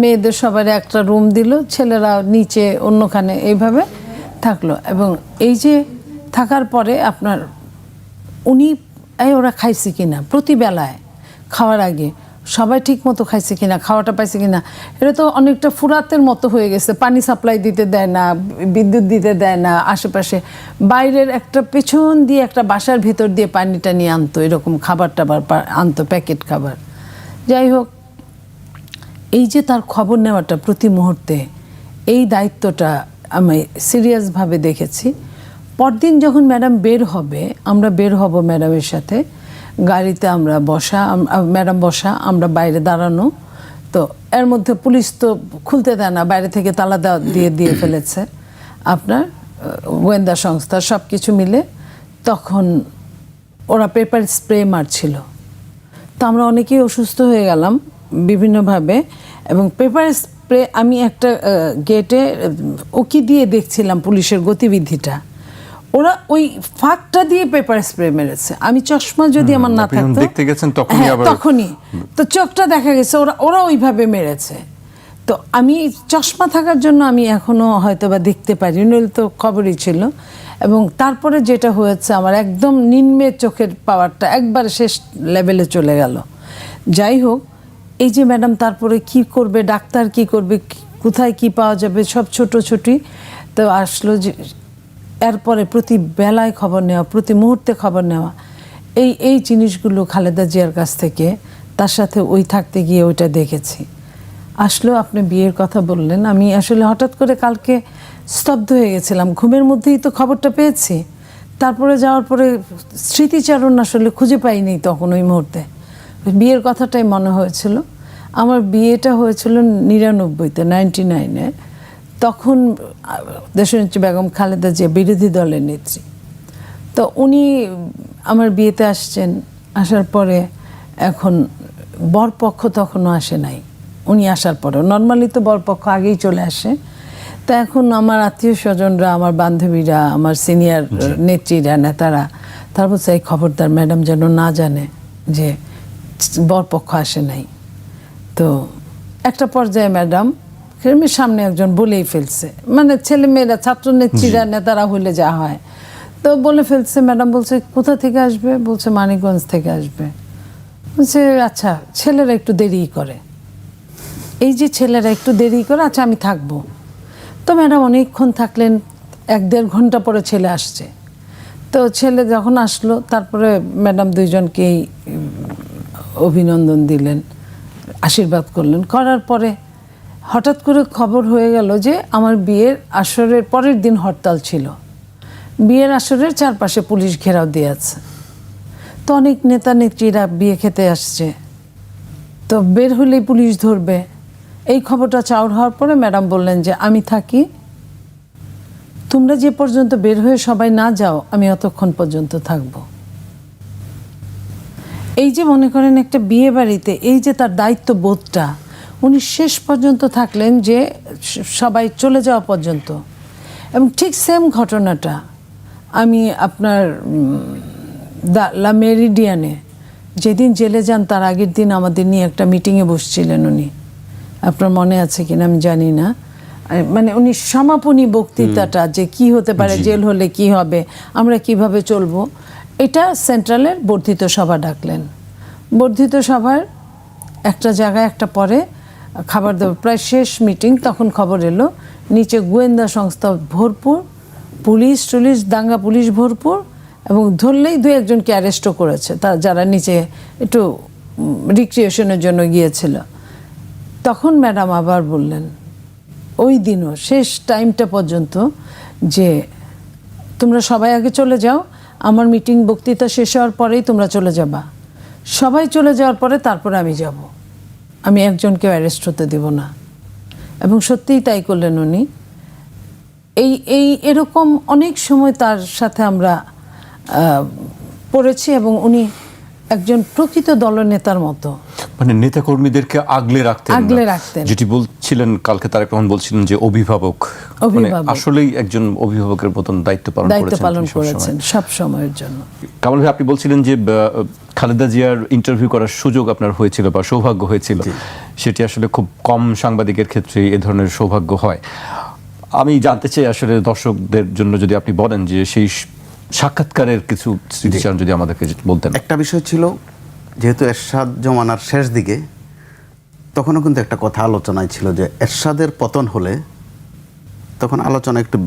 মেয়েদের সবার একটা রুম দিল, ছেলেরা নিচে অন্যখানে, এইভাবে থাকলো। এবং এই যে থাকার পরে আপনার ওরা খাইছে কিনা, প্রতি বেলায় খাওয়ার আগে সবাই ঠিক মতো খাইছে কিনা, খাওয়াটা পাইছে কিনা, এটা তো অনেকটা ফুরাতের মতো হয়ে গেছে। পানি সাপ্লাই দিতে দেয় না, বিদ্যুৎ দিতে দেয় না, আশেপাশে বাইরের একটা পেছন দিয়ে একটা বাসার ভিতর দিয়ে পানিটা নিয়ে আনতো, এরকম খাবার টাবার আনতো, প্যাকেট খাবার। যাই হোক, এই যে তার খবর নেওয়াটা প্রতি মুহূর্তে, এই দায়িত্বটা আমি সিরিয়াসভাবে দেখেছি। পরদিন যখন ম্যাডাম বের হবে, আমরা বের হব ম্যাডামের সাথে, গাড়িতে আমরা বসা, ম্যাডাম বসা, আমরা বাইরে দাঁড়ানো। তো এর মধ্যে পুলিশ তো খুলতে দেয় না, বাইরে থেকে তালা দিয়ে ফেলেছে আপনার গোয়েন্দা সংস্থা, সব কিছু মিলে। তখন ওরা পেপার স্প্রে মারছিল, তো আমরা অনেকেই অসুস্থ হয়ে গেলাম বিভিন্নভাবে। এবং পেপার স্প্রে, আমি একটা গেটে উকি দিয়ে দেখছিলাম পুলিশের গতিবিধিটা, ওরা ওই ফাঁকটা দিয়ে পেপার স্প্রে মেরেছে। আমি চশমা যদি আমার না থাকতো, দেখতে গেছেন তখনই, তখনই তো চোখটা দেখা গেছে, ওরা ওইভাবে মেরেছে। তো আমি চশমা থাকার জন্য আমি এখনো হয়তো বা দেখতে পারি, নইলে তো খবরই ছিল। এবং তারপরে যেটা হয়েছে, আমার একদম নিম্নে চোখের পাওয়ারটা একবার শেষ লেভেলে চলে গেল। যাই হোক, এই যে ম্যাডাম তারপরে কি করবে, ডাক্তার কি করবে, কোথায় কি পাওয়া যাবে, সব ছোটোছুটি তো আসলো। যে এরপরে প্রতি বেলায় খবর নেওয়া, প্রতি মুহূর্তে খবর নেওয়া, এই জিনিসগুলো খালেদা জিয়ার কাছ থেকে, তার সাথে থাকতে গিয়ে ওইটা দেখেছি। আসলো, আপনি বিয়ের কথা বললেন, আমি আসলে হঠাৎ করে কালকে স্তব্ধ হয়ে গেছিলাম, ঘুমের মধ্যেই তো খবরটা পেয়েছি। তারপরে যাওয়ার পরে স্মৃতিচারণ আসলে খুঁজে পাইনি তখন ওই মুহূর্তে, বিয়ের কথাটাই মনে হয়েছিল। আমার বিয়েটা হয়েছিল 99-তে, 99-এ। তখন দেশনেত্রী বেগম খালেদা জিয়া বিরোধী দলের নেত্রী। তো উনি আমার বিয়েতে আসছেন, আসার পরে এখন বরপক্ষ তখনও আসে নাই, উনি আসার পরে নর্মালি তো বরপক্ষ আগেই চলে আসে। তা এখন আমার আত্মীয় স্বজনরা, আমার বান্ধবীরা, আমার সিনিয়র নেত্রীরা, নেতারা, তারপর এই খবরদার ম্যাডাম যেন না জানে যে বরপক্ষ আসে নাই। তো একটা পর্যায়ে ম্যাডাম সামনে একজন বলেই ফেলছে, মানে ছেলে মেয়েরা, ছাত্র নেত্রীরা, নেতারা হইলে যা হয়, তো বলে ফেলছে। ম্যাডাম বলছে কোথা থেকে আসবে, বলছে মানিকগঞ্জ থেকে আসবে। বলছে আচ্ছা, ছেলেরা একটু দেরি করে, এই যে ছেলেরা একটু দেরি করে, আচ্ছা আমি থাকবো। তো ম্যাডাম অনেকক্ষণ থাকলেন, 1-1.5 ঘন্টা পরে ছেলে আসছে। তো ছেলে যখন আসলো, তারপরে ম্যাডাম দুইজনকেই অভিনন্দন দিলেন, আশীর্বাদ করলেন। করার পরে হঠাৎ করে খবর হয়ে গেল যে আমার বিয়ের আসরের পরের দিন হরতাল ছিল, বিয়ের আসরের চারপাশে পুলিশ ঘেরাও দিয়ে আছে। তো অনেক নেতা নেত্রীরা বিয়ে খেতে আসছে, তো বের হলেই পুলিশ ধরবে। এই খবরটা চাউর হওয়ার পরে ম্যাডাম বললেন যে আমি থাকি, তোমরা যে পর্যন্ত বের হয়ে সবাই না যাও, আমি অতক্ষণ পর্যন্ত থাকবো। এই যে মনে করেন একটা বিয়ে বাড়িতে, এই যে তার দায়িত্ববোধটা, উনি শেষ পর্যন্ত থাকলেন, যে সবাই চলে যাওয়া পর্যন্ত। এবং ঠিক সেম ঘটনাটা আমি আপনার লা মেরিডিয়ানে যেদিন জেলে যান, তার আগের দিন আমাদের নিয়ে একটা মিটিংয়ে বসছিলেন উনি, আপনার মনে আছে কিনা আমি জানি না। মানে উনি সমাপনী বক্তৃতাটা, যে কি হতে পারে, জেল হলে কি হবে, আমরা কিভাবে চলবো, এটা সেন্ট্রালের বর্ধিত সভা ডাকলেন। বর্ধিত সভার একটা জায়গায় একটা পরে খাবার দাবার, প্রায় শেষ মিটিং, তখন খবর এলো নিচে গোয়েন্দা সংস্থা ভরপুর, পুলিশ টুলিশ, দাঙ্গা পুলিশ ভরপুর, এবং ধরলেই 2-1জনকে অ্যারেস্টও করেছে, যারা নিচে একটু রিক্রিয়েশনের জন্য গিয়েছিল। তখন ম্যাডাম আবার বললেন ওই দিনও শেষ টাইমটা পর্যন্ত যে তোমরা সবাই আগে চলে যাও, আমার মিটিং বক্তৃতা শেষ হওয়ার পরেই তোমরা চলে যাবা, সবাই চলে যাওয়ার পরে তারপরে আমি যাব, আমি একজনকেও অ্যারেস্ট হতে দেব না। এবং সত্যিই তাই করলেন উনি। এরকম অনেক সময় তার সাথে আমরা পড়েছি এবং উনি একজন প্রকৃত দলনেতার মতো, মানে নেতাকর্মীদেরকে আগলে আগলে রাখতেন। রাখতেন। যেটি বলছিলেন কালকে তারেক রহমান বলছিলেন যে অভিভাবক, মানে আসলেই একজন অভিভাবকের মতন দায়িত্ব পালন করেছেন সব সময়ের জন্য। কামাল ভাই, আপনি বলছিলেন যে খালেদা জিয়ার ইন্টারভিউ করার সুযোগ আপনার হয়েছিল বা সৌভাগ্য হয়েছিল, সেটি আসলে খুব কম সাংবাদিকের ক্ষেত্রে এ ধরনের সৌভাগ্য হয়। আমি জানতে চাই আসলে দর্শকদের জন্য যদি আপনি বলেন যে সেই সাক্ষাৎকারের কিছু স্মৃতিচারণ যদি আমাদেরকে বলতেন। একটা বিষয় ছিল, যেহেতু এরশাদ জমানার শেষ দিকে, তখনও কিন্তু একটা কথা আলোচনায় ছিল যে এরশাদের পতন হলে, তখন আলোচনা একটু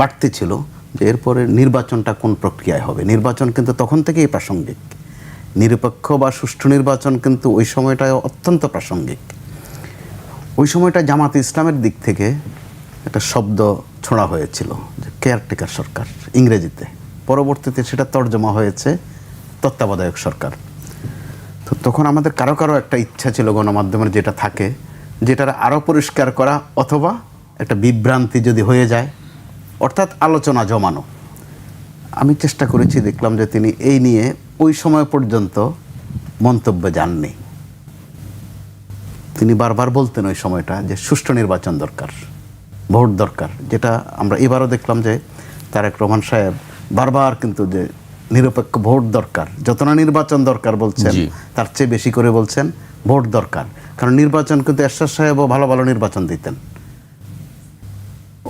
বাড়তি ছিল যে এরপরে নির্বাচনটা কোন প্রক্রিয়ায় হবে। নির্বাচন কিন্তু তখন থেকেই প্রাসঙ্গিক, নিরপেক্ষ বা সুষ্ঠু নির্বাচন কিন্তু ওই সময়টায় অত্যন্ত প্রাসঙ্গিক। ওই সময়টা জামাতে ইসলামের দিক থেকে একটা শব্দ ছোঁড়া হয়েছিল যে কেয়ারটেকার সরকার ইংরেজিতে, পরবর্তীতে সেটা তর্জমা হয়েছে তত্ত্বাবধায়ক সরকার। তো তখন আমাদের কারো কারো একটা ইচ্ছা ছিল গণমাধ্যমের যেটা থাকে, যেটার আরও পরিষ্কার করা অথবা একটা বিভ্রান্তি যদি হয়ে যায়, অর্থাৎ আলোচনা জমানো। আমি চেষ্টা করেছি, দেখলাম যে তিনি এই নিয়ে ওই সময় পর্যন্ত মন্তব্যে যাননি। তিনি বারবার বলতেন ওই সময়টা যে সুষ্ঠু নির্বাচন দরকার, ভোট দরকার, যেটা আমরা এবারও দেখলাম যে তারেক রহমান সাহেব বারবার কিন্তু যে নিরপেক্ষ ভোট দরকার, যত না নির্বাচন দরকার বলছেন, তার চেয়ে বেশি করে বলছেন ভোট দরকার। কারণ নির্বাচন কিন্তু এরশাদ সাহেবও ভালো ভালো নির্বাচন দিতেন,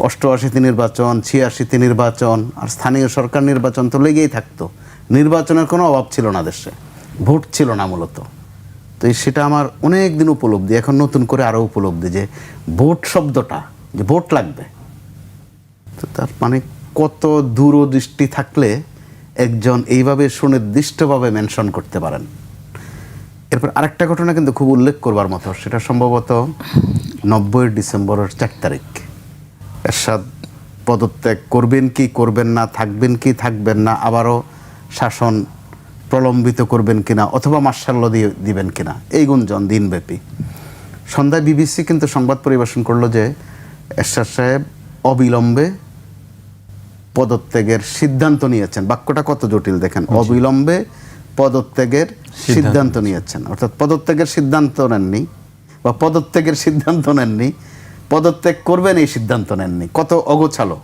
88তে নির্বাচন, 86তে নির্বাচন, আর স্থানীয় সরকার নির্বাচন তো লেগেই থাকতো। নির্বাচনের কোনো অভাব ছিল না দেশে, ভোট ছিল না মূলত। তো সেটা আমার অনেক দিন উপলব্ধি, এখন নতুন করে আরও উপলব্ধি যে ভোট শব্দটা, যে ভোট লাগবে, তো তার মানে কত দূরদৃষ্টি থাকলে একজন এইভাবে সুনির্দিষ্টভাবে মেনশন করতে পারেন। এরপর আরেকটা ঘটনা কিন্তু খুব উল্লেখ করবার মতো, সেটা সম্ভবত 90 ডিসেম্বরের 4 তারিখ। এরশাদ পদত্যাগ করবেন কি করবেন না, থাকবেন কি থাকবেন না, আবারও শাসন প্রলম্বিত করবেন কিনা, অথবা মার্শাল ল দিবেন কিনা, এই গুঞ্জন দিনব্যাপী। সন্ধ্যায় বিবিসি কিন্তু সংবাদ পরিবেশন করলো যে এরশাদ সাহেব অবিলম্বে পদত্যাগের সিদ্ধান্ত নিয়েছেন। বাক্যটা কত জটিল দেখেন, অবিলম্বে পদত্যাগের সিদ্ধান্ত নিয়েছেন, অর্থাৎ পদত্যাগের সিদ্ধান্ত নেননি, বা পদত্যাগের সিদ্ধান্ত নেননি, পদত্যাগ করবেন এই সিদ্ধান্ত নেননি। কত অগোছালো।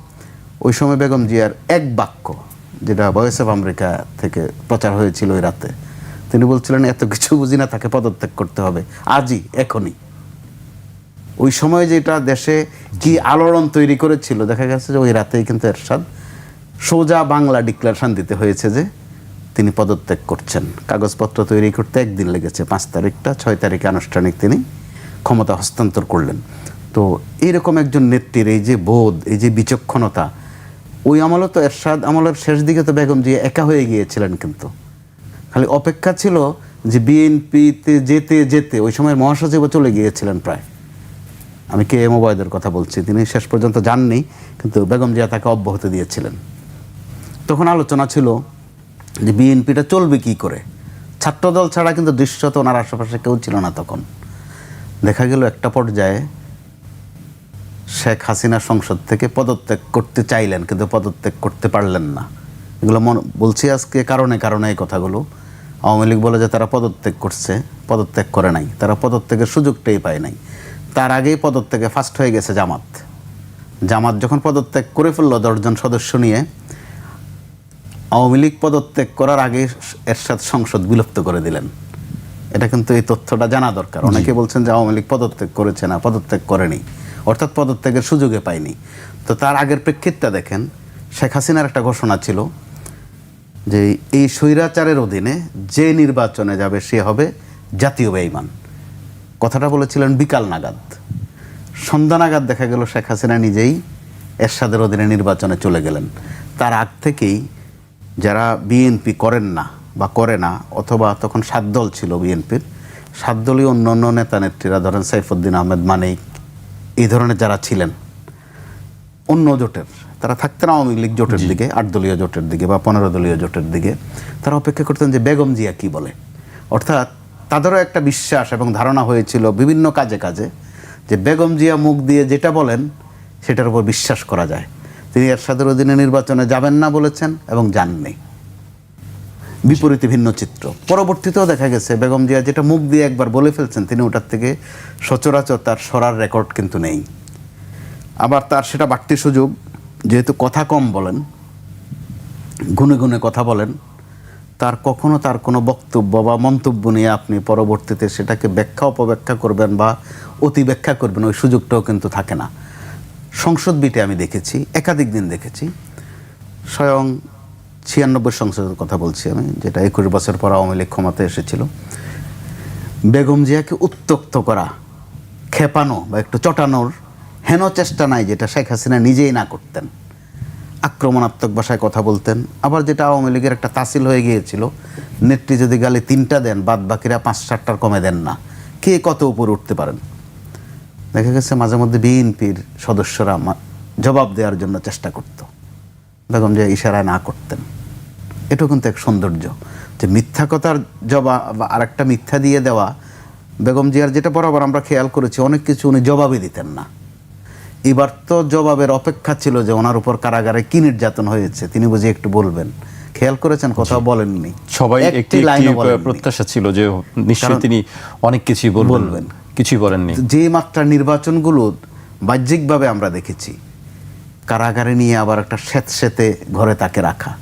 ওই সময় বেগম জিয়ার এক বাক্য, যেটা ভয়েস অফ আমেরিকা থেকে প্রচার হয়েছিল ওই রাতে, তিনি বলছিলেন এত কিছু বুঝি না, তাকে পদত্যাগ করতে হবে আজই, এখনই। ওই সময় যেটা দেশে কি আলোড়ন তৈরি করেছিল, দেখা গেছে যে ওই রাতেই কিন্তু এরশাদ সোজা বাংলা ডিক্লারেশন দিতে হয়েছে যে তিনি পদত্যাগ করছেন। কাগজপত্র তৈরি করতে একদিন লেগেছে, 5 তারিখটা, 6 তারিখে আনুষ্ঠানিক তিনি ক্ষমতা হস্তান্তর করলেন। তো এইরকম একজন নেত্রীর এই যে বোধ, এই যে বিচক্ষণতা, ওই আমলে তো এরশাদ আমলের শেষ দিকে তো বেগম জিয়া একা হয়ে গিয়েছিলেন, কিন্তু খালি অপেক্ষা ছিল যে বিএনপিতে যেতে যেতে, ওই সময় মহাসচিবও চলে গিয়েছিলেন প্রায়, আমি কে এম ওবায়দের কথা বলছি, তিনি শেষ পর্যন্ত যাননি, কিন্তু বেগম জিয়া তাকে অব্যাহতি দিয়েছিলেন। তখন আলোচনা ছিল যে বিএনপিটা চলবে কি করে, ছাত্রদল ছাড়া কিন্তু দৃশ্যত ওনার আশেপাশে কেউ ছিল না তখন। দেখা গেল একটা পর্যায়ে শেখ হাসিনা সংসদ থেকে পদত্যাগ করতে চাইলেন, কিন্তু পদত্যাগ করতে পারলেন না। এগুলো বলছি আজকে কারণে কারণে এই কথাগুলো। আওয়ামী লীগ বলে যে তারা পদত্যাগ করছে, পদত্যাগ করে নাই, তারা পদত্যাগের সুযোগটাই পায় নাই। তার আগেই পদত্যাগে ফার্স্ট হয়ে গেছে জামাত। জামাত যখন পদত্যাগ করে ফেললো 10 জন সদস্য নিয়ে, আওয়ামী লীগ পদত্যাগ করার আগে এরশাদ সংসদ বিলুপ্ত করে দিলেন। এটা কিন্তু এই তথ্যটা জানা দরকার। অনেকে বলছেন যে আওয়ামী লীগ পদত্যাগ করেছে না, পদত্যাগ করেনি, অর্থাৎ পদত্যাগের সুযোগে পায়নি। তো তার আগের প্রেক্ষিতটা দেখেন, শেখ হাসিনার একটা ঘোষণা ছিল যে এই স্বৈরাচারের অধীনে যে নির্বাচনে যাবে সে হবে জাতীয় বেঈমান। কথাটা বলেছিলেন বিকাল নাগাদ। সন্ধ্যা নাগাদ দেখা গেল শেখ হাসিনা নিজেই এরশাদের অধীনে নির্বাচনে চলে গেলেন। তার আগ থেকেই যারা বিএনপি করেন না বা করে না, অথবা তখন 7 দল ছিল বিএনপির, সাতদলীয় অন্যান্য নেতা নেত্রীরা, ধরেন সাইফুদ্দিন আহমেদ মানিক, এই ধরনের যারা ছিলেন অন্য জোটের, তারা থাকতেন আওয়ামী লীগ জোটের দিকে, 8 দলীয় জোটের দিকে বা 15 দলীয় জোটের দিকে। তারা অপেক্ষা করতেন যে বেগম জিয়া কি বলে। অর্থাৎ তাদেরও একটা বিশ্বাস এবং ধারণা হয়েছিল বিভিন্ন কাজে কাজে যে বেগম জিয়া মুখ দিয়ে যেটা বলেন সেটার উপর বিশ্বাস করা যায়। তিনি এরশাদের অধীনে নির্বাচনে যাবেন না বলেছেন এবং যাননি। বিপরীতে ভিন্ন চিত্র। পরবর্তীতেও দেখা গেছে বেগম জিয়া যেটা মুখ দিয়ে একবার বলে ফেলছেন, তিনি ওটার থেকে সচরাচর তার সরার রেকর্ড কিন্তু নেই। আবার তার সেটা বাড়তি সুযোগ, যেহেতু কথা কম বলেন, গুনে গুনে কথা বলেন, তার কখনো তার কোনো বক্তব্য বা মন্তব্য নিয়ে আপনি পরবর্তীতে সেটাকে ব্যাখ্যা অপব্যাখ্যা করবেন বা অতি ব্যাখ্যা করবেন, ওই সুযোগটাও কিন্তু থাকে না। সংসদ বিটে আমি দেখেছি, একাধিক দিন দেখেছি, স্বয়ং 96 সংসদের কথা বলছি আমি, যেটা 21 বছর পর আওয়ামী লীগ ক্ষমতায় এসেছিল, বেগম জিয়াকে উত্ত্যক্ত করা, খেপানো বা একটু চটানোর হেন চেষ্টা নাই যেটা শেখ হাসিনা নিজেই না করতেন। আক্রমণাত্মক ভাষায় কথা বলতেন। আবার যেটা আওয়ামী লীগের একটা তাসিল হয়ে গিয়েছিল, নেত্রী যদি গালে 3টা দেন, বাদ বাকিরা 5-4টার কমে দেন না, কে কত উপরে উঠতে পারেন। দেখা গেছে মাঝে মধ্যে বিএনপির সদস্যরা জবাব দেওয়ার জন্য চেষ্টা করত, বেগম জিয়া ইশারায় না করতেন। এটাও কিন্তু এক সৌন্দর্য, যে মিথ্যা কথার জবাব আর একটা মিথ্যা দিয়ে দেওয়া। বেগম জিয়ার যেটা বরাবর আমরা খেয়াল করেছি, অনেক কিছু উনি জবাবই দিতেন না। এবার তো জবাবের অপেক্ষা ছিল যে ওনার উপর কারাগারে কি নির্যাতন হয়েছে তিনি বুঝি একটু বলবেন। খেয়াল করেছেন, কথা বলেননি। সবাই একটি প্রত্যাশা ছিল যে নিশ্চয়ই তিনি অনেক কিছু বলবেন, কিছুই বলেননি। যে মাত্রা নির্বাচনগুলো বাহ্যিকভাবে আমরা দেখেছি, কারাগারে নিয়ে আবার একটা স্যাঁতস্যাঁতে ঘরে তাকে রাখা,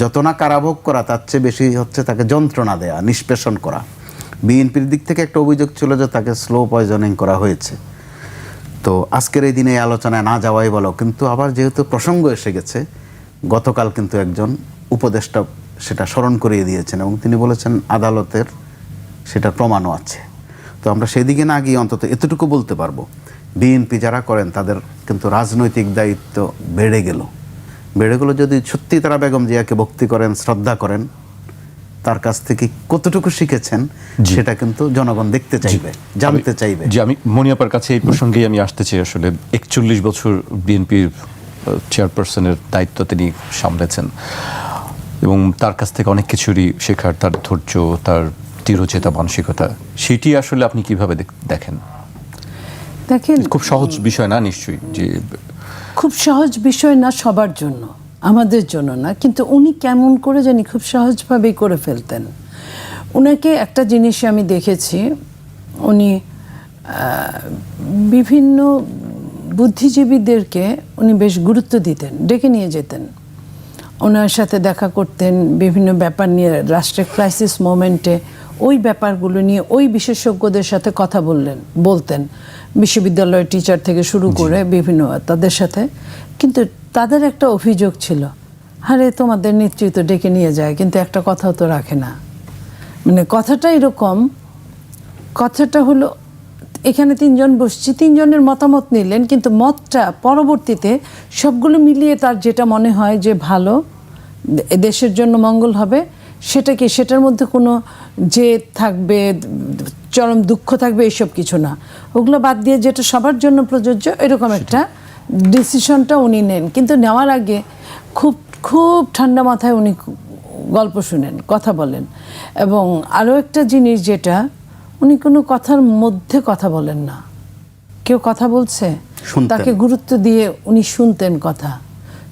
যত না কারাভোগ করা তার চেয়ে বেশি হচ্ছে তাকে যন্ত্রণা দেয়া, নিষ্পেষণ করা। বিএনপির দিক থেকে একটা অভিযোগ ছিল যে তাকে স্লো পয়জনিং করা হয়েছে। তো আজকের এই দিনে এই আলোচনায় না যাওয়াই ভালো। কিন্তু আবার যেহেতু প্রসঙ্গ এসে গেছে, গতকাল কিন্তু একজন উপদেষ্টা সেটা স্মরণ করিয়ে দিয়েছেন এবং তিনি বলেছেন আদালতের সেটা প্রমাণও আছে। তো আমরা সেদিকে না গিয়ে অন্তত এতটুকু বলতে পারবো, বিএনপি যারা করেন তাদের কিন্তু রাজনৈতিক দায়িত্ব বেড়ে গেল। যদি সত্যি তারা বেগম জিয়াকে ভক্তি করেন, শ্রদ্ধা করেন, তার কাছ থেকে কতটুকু শিখেছেন সেটা কিন্তু জনগণ দেখতে চাইবে, জানতে চাইবে। যে আমি মনিয়াপার কাছে এই প্রসঙ্গেই আমি আসতে চাই। আসলে 41 বছর বিএনপির চেয়ারপারসনের দায়িত্ব তিনি সামলেছেন এবং তার কাছ থেকে অনেক কিছুরই শেখার, তার ধৈর্য, তার দৃঢ়চেতা মানসিকতা, সেটি আসলে আপনি কিভাবে দেখেন? দেখেন, খুব সহজ বিষয় না নিশ্চয়ই, যে খুব সহজ বিষয় না সবার জন্য, আমাদের জন্য না, কিন্তু উনি কেমন করে জানি খুব সহজভাবেই করে ফেলতেন। উনাকে একটা জিনিস আমি দেখেছি, উনি বিভিন্ন বুদ্ধিজীবীদেরকে উনি বেশ গুরুত্ব দিতেন, ডেকে নিয়ে যেতেন, ওনার সাথে দেখা করতেন বিভিন্ন ব্যাপার নিয়ে। রাষ্ট্রের ক্রাইসিস মোমেন্টে ওই ব্যাপারগুলো নিয়ে ওই বিশেষজ্ঞদের সাথে কথা বলতেন, বিশ্ববিদ্যালয়ের টিচার থেকে শুরু করে বিভিন্ন তাদের সাথে। কিন্তু তাদের একটা অভিযোগ ছিল, আরে তোমাদের নেতৃত্ব ডেকে নিয়ে যায় কিন্তু একটা কথাও তো রাখে না। মানে কথাটা এরকম, কথাটা হলো এখানে 3 জন বসছি, 3 জনের মতামত নিলেন, কিন্তু মতটা পরবর্তীতে সবগুলো মিলিয়ে তার যেটা মনে হয় যে ভালো, দেশের জন্য মঙ্গল হবে, সেটাকে, সেটার মধ্যে কোনো জেদ থাকবে, চরম দুঃখ থাকবে, এসব কিছু না। ওগুলো বাদ দিয়ে যেটা সবার জন্য প্রযোজ্য, এরকম একটা ডিসিশনটা উনি নেন। কিন্তু নেওয়ার আগে খুব খুব ঠান্ডা মাথায় উনি গল্প শুনেন, কথা বলেন। এবং আরও একটা জিনিস যেটা, উনি কোনো কথার মধ্যে কথা বলেন না। কেউ কথা বলছে, তাকে গুরুত্ব দিয়ে উনি শুনতেন, কথা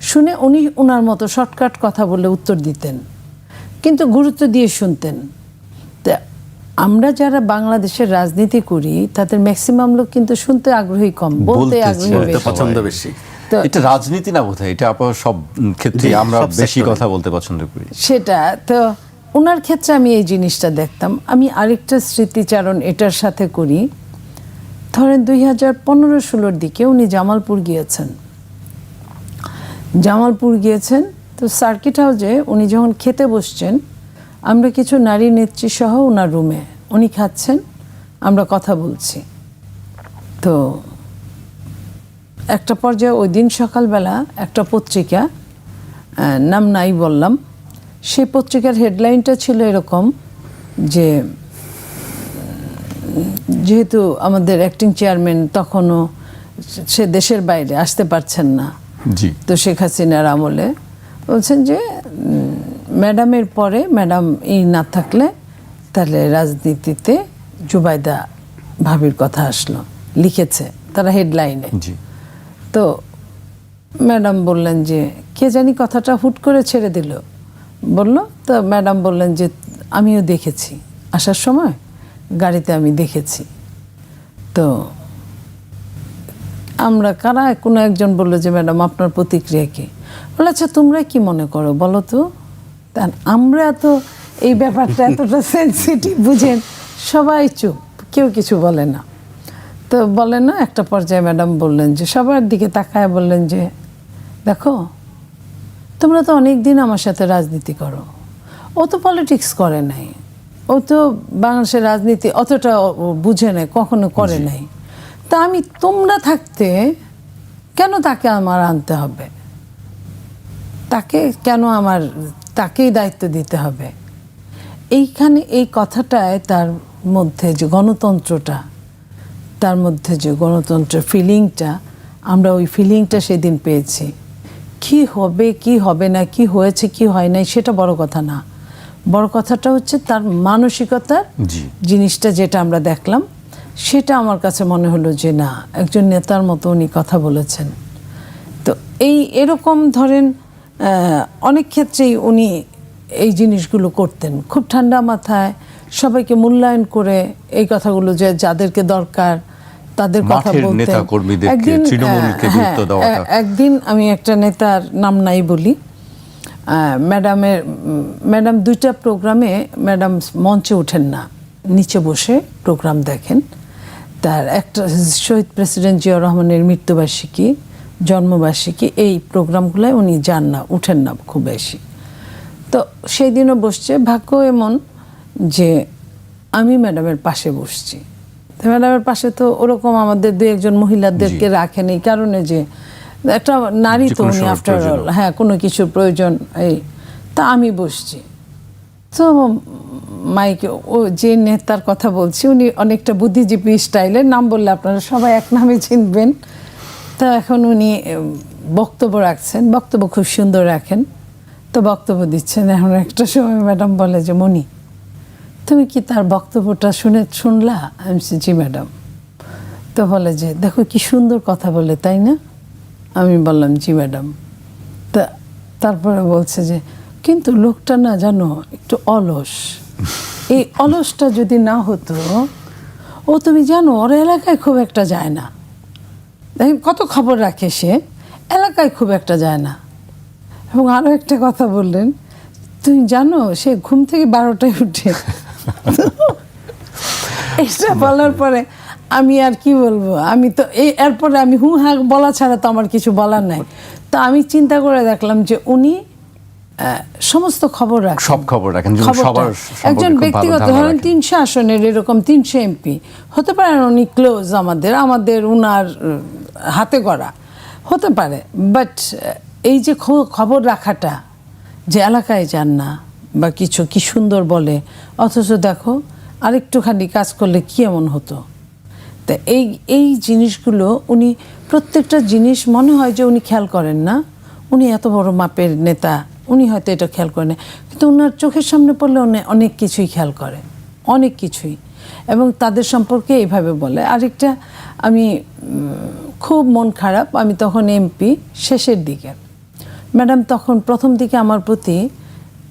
শুনে উনি ওনার মতো শর্টকাট কথা বলে উত্তর দিতেন, কিন্তু গুরুত্ব দিয়ে শুনতেন। তা আমরা যারা বাংলাদেশের রাজনীতি করি তাদের ম্যাক্সিমাম লোক কিন্তু শুনতে আগ্রহী কম, বলতে আগ্রহী পছন্দ বেশি। এটা রাজনীতি না বোধহয়, এটা আপনার সব ক্ষেত্রে আমরা বেশি কথা বলতে পছন্দ করি। সেটা তো ওনার ক্ষেত্রে আমি এই জিনিসটা দেখতাম। আমি আরেকটা স্মৃতিচারণ এটার সাথে করি। ধরেন 2015-16 দিকে উনি জামালপুর গিয়েছেন। তো সার্কিট হাউসে উনি যখন খেতে বসছেন, আমরা কিছু নারী নেত্রী সহ ওনার রুমে, উনি খাচ্ছেন, আমরা কথা বলছি। তো একটা পর্যায়ে ওই দিন সকালবেলা একটা পত্রিকা, নাম নাই বললাম, সেই পত্রিকার হেডলাইনটা ছিল এরকম যে যেহেতু আমাদের অ্যাক্টিং চেয়ারম্যান তখনও সে দেশের বাইরে আসতে পারছেন না, জি তো শেখ হাসিনার আমলে বলছেন যে ম্যাডামের পরে ম্যাডাম না থাকলে তাহলে রাজনীতিতে জুবাইদা ভাবির কথা আসলো, লিখেছে তারা হেডলাইনে। জি তো ম্যাডাম বললেন যে কে জানি কথাটা হুট করে ছেড়ে দিল বলল, তো ম্যাডাম বললেন যে আমিও দেখেছি, আসার সময় গাড়িতে আমি দেখেছি। তো আমরা কারা কোনো একজন বললো যে ম্যাডাম আপনার প্রতিক্রিয়া কি? বলে আচ্ছা তোমরা কি মনে করো বলো তো। তা আমরা তো এই ব্যাপারটা এতটা সেন্সিটিভ বুঝেন, সবাই চুপ, কেউ কিছু বলে না। তো বলে না, একটা পর্যায়ে ম্যাডাম বললেন যে সবার দিকে তাকায় বললেন যে দেখো তোমরা তো অনেক দিন আমার সাথে রাজনীতি করো, ও তো পলিটিক্স করে নাই, ও তো বাংলাদেশের রাজনীতি অতটা বুঝে নাই, কখনো করে নাই। তা আমি তোমরা থাকতে কেন তাকে আমার আনতে হবে, তাকে কেন আমার তাকেই দায়িত্ব দিতে হবে? এইখানে এই কথাটায় তার মধ্যে যে গণতন্ত্রটা, তার মধ্যে যে গণতন্ত্রের ফিলিংটা, আমরা ওই ফিলিংটা সেদিন পেয়েছি। কি হবে কি হবে না, কি হয়েছে কি হয় নাই সেটা বড় কথা না, বড় কথাটা হচ্ছে তার মানসিকতার জি জিনিসটা যেটা আমরা দেখলাম, সেটা আমার কাছে মনে হলো যে না, একজন নেতার মতো উনি কথা বলেছেন। তো এরকম ধরেন অনেক ক্ষেত্রেই উনি এই জিনিসগুলো করতেন খুব ঠান্ডা মাথায়, সবাইকে মূল্যায়ন করে এই কথাগুলো যে যাদেরকে দরকার তাদের কথা মাঠের বলতেন। নেতাকর্মীদেরকে, তৃণমূলকে গুরুত্ব দেওয়াটা। একদিন আমি একটা নেতার নাম নাই বলি, ম্যাডাম দুইটা প্রোগ্রামে ম্যাডাম মঞ্চে ওঠেন না, নিচে বসে প্রোগ্রাম দেখেন। তার একটা শহীদ প্রেসিডেন্ট জিয়াউর রহমানের মৃত্যুবার্ষিকী, জন্মবার্ষিকী, এই প্রোগ্রামগুলোয় উনি যান না, উঠেন না খুব বেশি। তো সেই দিনও বসছে, ভাগ্য এমন যে আমি ম্যাডামের পাশে বসছি। তো ম্যাডামের পাশে তো ওরকম আমাদের দু একজন মহিলাদেরকে রাখেন এই কারণে যে একটা নারী তো উনি আফটার অল, হ্যাঁ কোনো কিছুর প্রয়োজন এই। তা আমি বসছি, তো মাইকে ও যে নেতার কথা বলছি উনি অনেকটা বুদ্ধিজীবী স্টাইলের, নাম বললে আপনারা সবাই এক নামে চিনবেন। তা এখন উনি বক্তব্য রাখছেন, বক্তব্য খুব সুন্দর রাখেন, তো বক্তব্য দিচ্ছেন। এখন একটা সময় ম্যাডাম বলে যে মনি তুমি কি তার বক্তব্যটা শুনলা? আমি বলছি জি ম্যাডাম। তো বলে যে দেখো কি সুন্দর কথা বলে, তাই না? আমি বললাম জি ম্যাডাম। তা তারপরে বলছে যে কিন্তু লোকটা না জানো একটু অলস, এই অলসটা যদি না হতো, ও তুমি জানো ওর এলাকায় খুব একটা যায় না, দেখেন কত খবর রাখে সে, এলাকায় খুব একটা যায় না। এবং আরও একটা কথা বললেন, তুমি জানো সে ঘুম থেকে 12টায় উঠে। এটা বলার পরে আমি আর কি বলবো, আমি তো এরপরে আমি হু হা বলা ছাড়া তো আমার কিছু বলার নাই। তো আমি চিন্তা করে দেখলাম যে উনি সমস্ত খবর রাখেন, সব খবর রাখেন, একজন ব্যক্তিগত ধরেন 300 আসনের এরকম 300 এমপি হতে পারে, উনি ক্লোজ, আমাদের উনার হাতে গড়া হতে পারে, বাট এই যে খবর রাখাটা, যে এলাকায় যান না বা কিছু, কি সুন্দর বলে, অথচ দেখো আরেকটুখানি কাজ করলে কি এমন হতো। তা এই জিনিসগুলো উনি প্রত্যেকটা জিনিস মনে হয় যে উনি খেয়াল করেন না, উনি এত বড় মাপের নেতা, উনি হয়তো এটা খেয়াল করেন না, কিন্তু ওনার চোখের সামনে পড়লে উনি অনেক কিছুই খেয়াল করে, অনেক কিছুই, এবং তাদের সম্পর্কে এইভাবে বলে। আরেকটা, আমি খুব মন খারাপ, আমি তখন এমপি শেষের দিকে, ম্যাডাম তখন প্রথম দিকে আমার প্রতি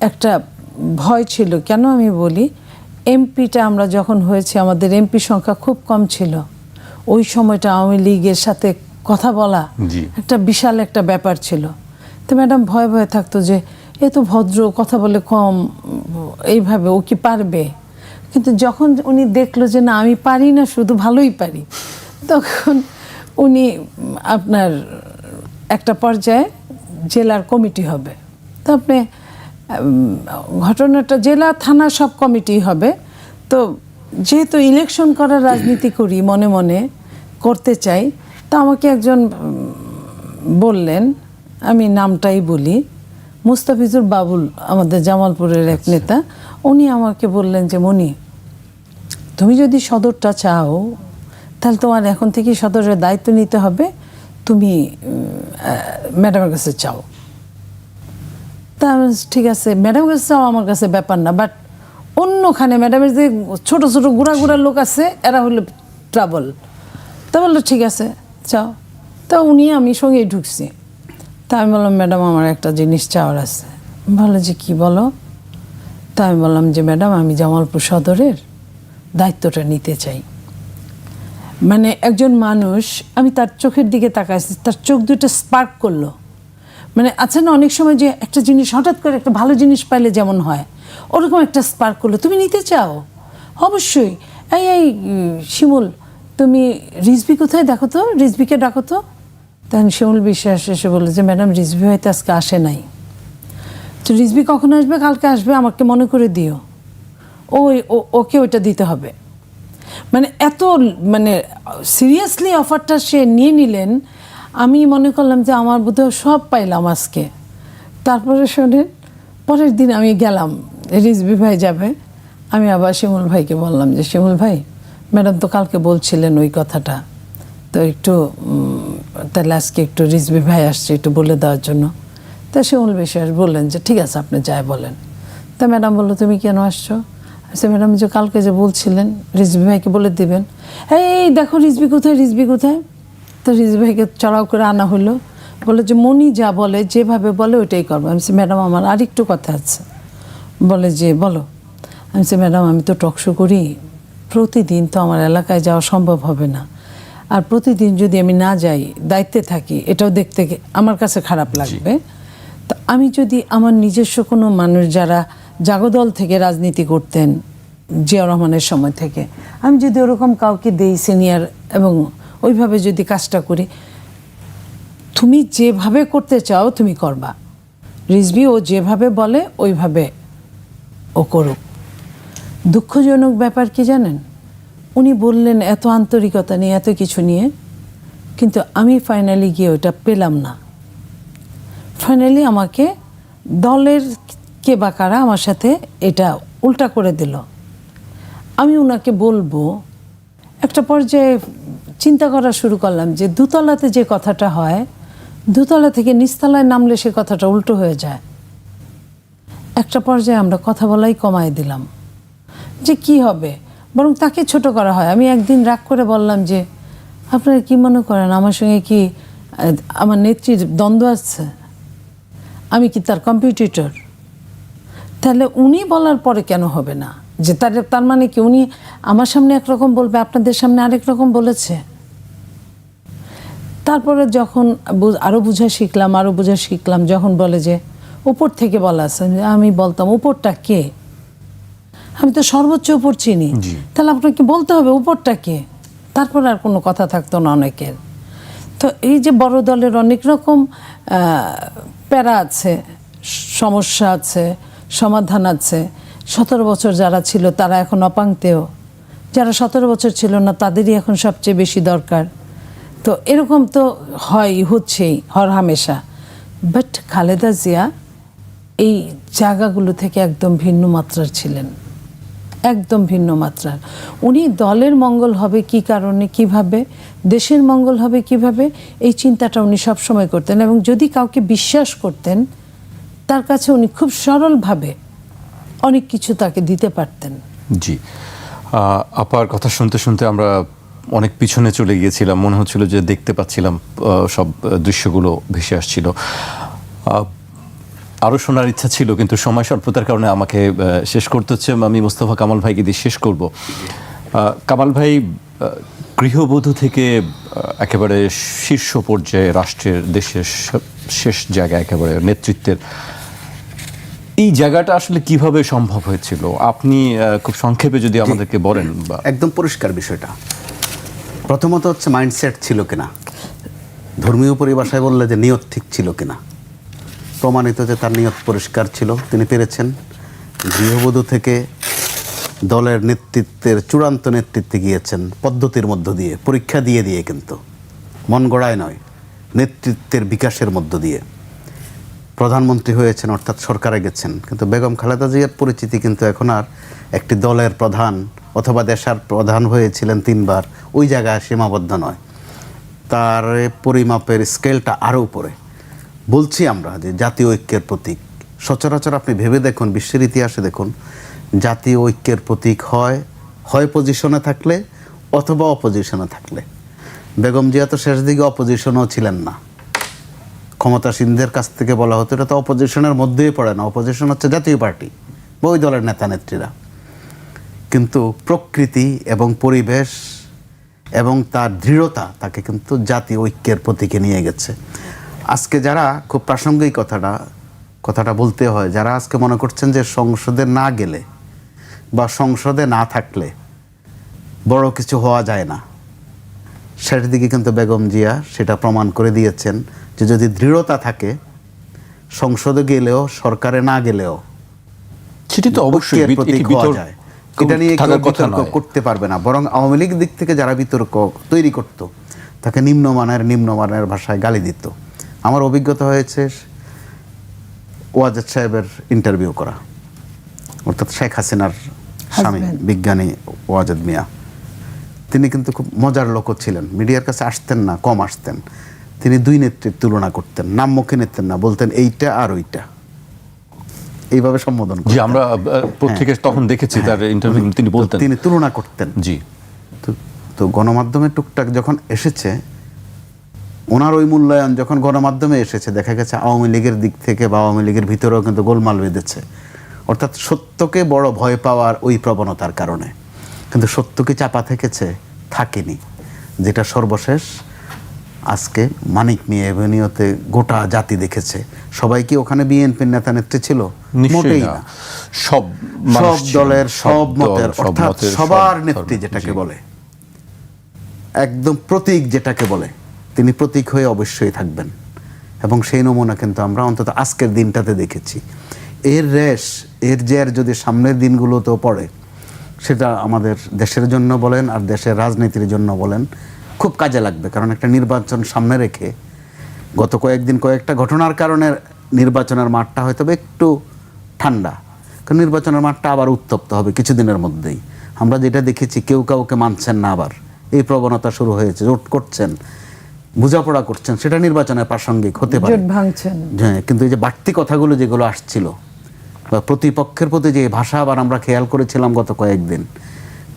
একটা ভয় ছিল। কেন আমি বলি, এমপিটা আমরা যখন হয়েছে আমাদের এমপি সংখ্যা খুব কম ছিল, ওই সময়টা আওয়ামী লীগের সাথে কথা বলা একটা বিশাল একটা ব্যাপার ছিল। তো ম্যাডাম ভয়ে ভয়ে থাকতো যে এ তো ভদ্র, কথা বলে কম, এইভাবে ও কি পারবে? কিন্তু যখন উনি দেখলো যে না আমি পারি না, শুধু ভালোই পারি, তখন উনি আপনার একটা পর্যায়ে জেলার কমিটি হবে, তো আপনি ঘটনাটা জেলা থানা সব কমিটি হবে। তো যেহেতু ইলেকশন করার রাজনীতি করি, মনে মনে করতে চাই, তো আমাকে একজন বললেন, আমি নামটাই বলি, মুস্তাফিজুর বাবুল, আমাদের জামালপুরের এক নেতা, উনি আমাকে বললেন যে মনি তুমি যদি সদরটা চাও তাহলে তোমার এখন থেকে সদরের দায়িত্ব নিতে হবে, তুমি ম্যাডামের কাছে চাও। তা আমি বলছি, ঠিক আছে ম্যাডামের কাছে চাও, আমার কাছে ব্যাপার না, বাট অন্যখানে ম্যাডামের যে ছোট ছোট গুড়া গুড়া লোক আছে এরা হলো ট্রাবল। তা বললো ঠিক আছে চাও। তা উনি আমি সঙ্গেই ঢুকছি। তা আমি বললাম ম্যাডাম আমার একটা জিনিস চাওয়ার আছে। ভালো যে কি বলো? তা আমি বললাম যে ম্যাডাম আমি জামালপুর সদরের দায়িত্বটা নিতে চাই। মানে একজন মানুষ, আমি তার চোখের দিকে তাকাইছি, তার চোখ দুটো স্পার্ক করলো। মানে আছে না অনেক সময় যে একটা জিনিস হঠাৎ করে একটা ভালো জিনিস পাইলে যেমন হয়, ওরকম একটা স্পার্ক করলো। তুমি নিতে চাও? অবশ্যই। এই এই শিমুল, তুমি রিজভি কোথায়, দেখো তো, রিজভিকে ডাকো তো। তখন শিমুল বিশ্বাস এসে বললো যে ম্যাডাম রিজভি হয়তো আজকে আসে নাই। তো রিজভি কখন আসবে? কালকে আসবে, আমাকে মনে করে দিও। ওকে ওইটা দিতে হবে। মানে এত মানে সিরিয়াসলি অফারটা সে নিয়ে নিলেন, আমি মনে করলাম যে আমার বোধহয় সব পাইলাম আজকে। তারপরে শোনেন, পরের দিন আমি গেলাম, রিজভি ভাই যাবে, আমি আবার শিমুল ভাইকে বললাম যে শিমুল ভাই, ম্যাডাম তো কালকে বলছিলেন ওই কথাটা, তো একটু তাহলে আজকে একটু রিজভি ভাই আসছে একটু বলে দেওয়ার জন্য। তা শিমুল বিশ্বাস বললেন যে ঠিক আছে আপনি যাই বলেন। তা ম্যাডাম বললো তুমি কেন আসছো? আচ্ছা ম্যাডাম যে কালকে যে বলছিলেন রিজভি ভাইকে বলে দিবেন। এই দেখো রিজভি কোথায়, রিজভি কোথায়? তো রিজভি ভাইকে চড়াও করে আনা হলো। বলে যে মনি যা বলে, যেভাবে বলে ওইটাই করবো। আমি বলছি ম্যাডাম আমার আরেকটু কথা আছে। বলে যে বলো। আমি বলছি ম্যাডাম আমি তো টকশো করি, প্রতিদিন তো আমার এলাকায় যাওয়া সম্ভব হবে না, আর প্রতিদিন যদি আমি না যাই, দায়িত্বে থাকি, এটাও দেখতে আমার কাছে খারাপ লাগবে। তো আমি যদি আমার নিজস্ব কোনো মানুষ যারা জাগদল থেকে রাজনীতি করতেন জিয়া রহমানের সময় থেকে, আমি যদি ওরকম কাউকে দেই সিনিয়র এবং ওইভাবে যদি কাজটা করি, তুমি যেভাবে করতে চাও তুমি করবা, রিজভি ও যেভাবে বলে ওইভাবে ও করুক। দুঃখজনক ব্যাপার কি জানেন, উনি বললেন এত আন্তরিকতা নিয়ে, এত কিছু নিয়ে, কিন্তু আমি ফাইনালি গিয়ে ওটা পেলাম না। ফাইনালি আমাকে দলের কে বা কারা আমার সাথে এটা উল্টা করে দিল। আমি ওনাকে বলবো, একটা পর্যায়ে চিন্তা করা শুরু করলাম যে দোতলাতে যে কথাটা হয়, দোতলা থেকে নিচতলায় নামলে সে কথাটা উল্টো হয়ে যায়। একটা পর্যায়ে আমরা কথা বলাই কমায় দিলাম যে কি হবে, বরং তাকে ছোট করা হয়। আমি একদিন রাগ করে বললাম যে আপনারা কি মনে করেন আমার সঙ্গে কি আমার নেত্রীর দ্বন্দ্ব আছে? আমি কি তার কম্পিটিটর? তাহলে উনি বলার পরে কেন হবে না? যে তার মানে কি উনি আমার সামনে একরকম বলবে, আপনাদের সামনে আরেক রকম বলেছে? তারপরে যখন আরও বোঝা শিখলাম, যখন বলে যে উপর থেকে বলা আছে, আমি বলতাম উপরটা কে? আমি তো সর্বোচ্চ উপর চিনি, তাহলে আপনাকে বলতে হবে উপরটা কে। তারপর আর কোনো কথা থাকতো না অনেকের। তো এই যে বড় দলের অনেক রকম প্যারা আছে, সমস্যা আছে, সমাধান আছে। 17 বছর যারা ছিল তারা এখন অপাংতেও, যারা 17 বছর ছিল না তাদেরই এখন সবচেয়ে বেশি দরকার। তো এরকম তো হচ্ছেই হরহামেশা। বাট খালেদা জিয়া এই জায়গাগুলো থেকে একদম ভিন্ন মাত্রার ছিলেন, একদম ভিন্ন মাত্রার। উনি দলের মঙ্গল হবে কি কারণে, কিভাবে দেশের মঙ্গল হবে কিভাবে, এই চিন্তাটা উনি সবসময় করতেন। এবং যদি কাউকে বিশ্বাস করতেন, তার কাছে উনি খুব সরলভাবে অনেক কিছু তাকে দিতে পারতেন। জি, আপার কথা শুনতে শুনতে আমরা অনেক পিছনে চলে গিয়েছিলাম, মনে হচ্ছিল যে দেখতে পাচ্ছিলাম সব দৃশ্যগুলো ভেসে আসছিল। আরও শোনার ইচ্ছা ছিল, কিন্তু সময় স্বল্পতার কারণে আমাকে শেষ করতে হচ্ছে। আমি মোস্তফা কামাল ভাইকে দিয়ে শেষ করব। কামাল ভাই গৃহবধূ থেকে একেবারে শীর্ষ পর্যায়ে রাষ্ট্রের, দেশের শেষ জায়গায় একেবারে নেতৃত্বের, এই জায়গাটা আসলে কিভাবে সম্ভব হয়েছিল? আপনি খুব সংক্ষেপে যদি আমাদেরকে বলেন। একদম পরিষ্কার বিষয়টা। প্রথমত হচ্ছে মাইন্ডসেট ছিল কিনা, ধর্মীয় পরিভাষায় বললে যে নিয়ত ঠিক ছিল কিনা। প্রমাণিত যে তার নিয়ত পরিষ্কার ছিল, তিনি পেরেছেন গৃহবধূ থেকে দলের নেতৃত্বের চূড়ান্ত নেতৃত্বে গিয়েছেন পদ্ধতির মধ্য দিয়ে, পরীক্ষা দিয়ে দিয়ে, কিন্তু মন গড়ায় নয়, নেতৃত্বের বিকাশের মধ্য দিয়ে প্রধানমন্ত্রী হয়েছেন, অর্থাৎ সরকারে গেছেন। কিন্তু বেগম খালেদা জিয়ার পরিচিতি কিন্তু এখন আর একটি দলের প্রধান অথবা দেশের প্রধান হয়েছিলেন 3 বার, ওই জায়গায় সীমাবদ্ধ নয়, তার পরিমাপের স্কেলটা আরও উপরে। বলছি আমরা যে জাতীয় ঐক্যের প্রতীক, সচরাচর আপনি ভেবে দেখুন, বিশ্বের ইতিহাসে দেখুন, জাতীয় ঐক্যের প্রতীক হয় পজিশনে থাকলে অথবা অপোজিশনে থাকলে। বেগম জিয়া তো শেষ দিকে অপোজিশনও ছিলেন না, ক্ষমতাসীনদের কাছ থেকে বলা হতো এটা তো অপোজিশনের মধ্যেই পড়ে না, অপোজিশন হচ্ছে জাতীয় পার্টি বা ওই দলের নেতা নেত্রীরা। কিন্তু প্রকৃতি এবং পরিবেশ এবং তার দৃঢ়তা তাকে কিন্তু জাতীয় ঐক্যের প্রতীকে নিয়ে গেছে। আজকে যারা, খুব প্রাসঙ্গিক কথাটা বলতে হয়, যারা আজকে মনে করছেন যে সংসদে না গেলে বা সংসদে না থাকলে বড় কিছু হওয়া যায় না, শেষ দিকে কিন্তু বেগম জিয়া সেটা প্রমাণ করে দিয়েছেন যে যদি দৃঢ়তা থাকে, সংসদে গেলেও সরকারে না গেলেও সেটি তো অবশ্যই ঐক্যের প্রতীক হওয়া যায়। এটা নিয়ে কেউ বিতর্ক করতে পারবে না। বরং আওয়ামী লীগ দিক থেকে যারা বিতর্ক তৈরি করত, তাকে নিম্নমানের ভাষায় গালি দিত। আমার অভিজ্ঞতা হয়েছে ওয়াজেদ সাহেবের ইন্টারভিউ করা, অর্থাৎ শেখ হাসিনার স্বামী বিজ্ঞানী ওয়াজেদ মিয়া। তিনি কিন্তু খুব মজার লোক ছিলেন, মিডিয়ার কাছে আসতেন না, কম আসতেন। তিনি 2 নেত্রীর তুলনা করতেন, নাম মুখে নিতেন না, বলতেন এইটা আর ওইটা, এইভাবে সম্বোধন করতেন। জি, আমরা পত্রিকায় তখন দেখেছি তার ইন্টারভিউ, তিনি বলতেন, তিনি তুলনা করতেন। জি। তো গণমাধ্যমে টুকটাক যখন এসেছে, ওনার ওই মূল্যায়ন যখন গণমাধ্যমে এসেছে, দেখা গেছে আওয়ামী লীগের দিক থেকে বা আওয়ামী লীগের ভিতরেও কিন্তু গোলমাল বেঁধেছে। অর্থাৎ সত্যকে বড় ভয় পাওয়ার ওই প্রবণতার কারণে। কিন্তু সত্য কি চাপা থেকেছে? থাকেনি। যেটা সর্বশেষ আজকে মানিক মিয়া এভিনিউতে গোটা জাতি দেখেছে। সবাই কি ওখানে বিএনপির নেতা নেত্রী ছিল? মোটেই না। সব দলের, সব মতের, অর্থাৎ সবার নেত্রী যেটাকে বলে, একদম প্রতীক যেটাকে বলে, তিনি প্রতীক হয়ে অবশ্যই থাকবেন। এবং সেই নমুনা কিন্তু আমরা অন্তত আজকের দিনটাতে দেখেছি। এর জের যদি সামনের দিনগুলোতেও পড়ে, সেটা আমাদের দেশের জন্য বলেন আর দেশের রাজনীতির জন্য বলেন খুব কাজে লাগবে। কারণ একটা নির্বাচন সামনে রেখে গত কয়েকদিন কয়েকটা ঘটনার কারণে নির্বাচনের মাঠটা হয়তো একটু ঠান্ডা, কারণ নির্বাচনের মাঠটা আবার উত্তপ্ত হবে কিছুদিনের মধ্যেই। আমরা যেটা দেখেছি, কেউ কাউকে মানছেন না, আবার এই প্রবণতা শুরু হয়েছে, জোট করছেন, বোঝাপড়া করছেন, সেটা নির্বাচনের প্রাসঙ্গিক হতে পারে। হ্যাঁ, কিন্তু এই যে বাড়তি কথাগুলো যেগুলো আসছিল বা প্রতিপক্ষের প্রতি যে ভাষা, আবার আমরা খেয়াল করেছিলাম গত কয়েকদিন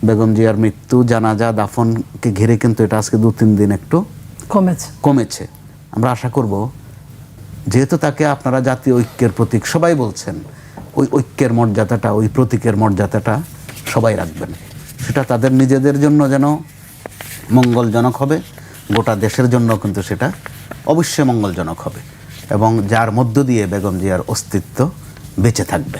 বেগম জিয়ার মৃত্যু, জানাজা, দাফনকে ঘিরে কিন্তু এটা আজকে 2-3 দিন একটু কমেছে। আমরা আশা করব, যেহেতু তাকে আপনারা জাতীয় ঐক্যের প্রতীক সবাই বলছেন, ওই ঐক্যের মর্যাদাটা, ওই প্রতীকের মর্যাদাটা সবাই রাখবেন। সেটা তাদের নিজেদের জন্য যেন মঙ্গলজনক হবে, গোটা দেশের জন্য কিন্তু সেটা অবশ্যই মঙ্গলজনক হবে, এবং যার মধ্য দিয়ে বেগম জিয়ার অস্তিত্ব বেঁচে থাকবে।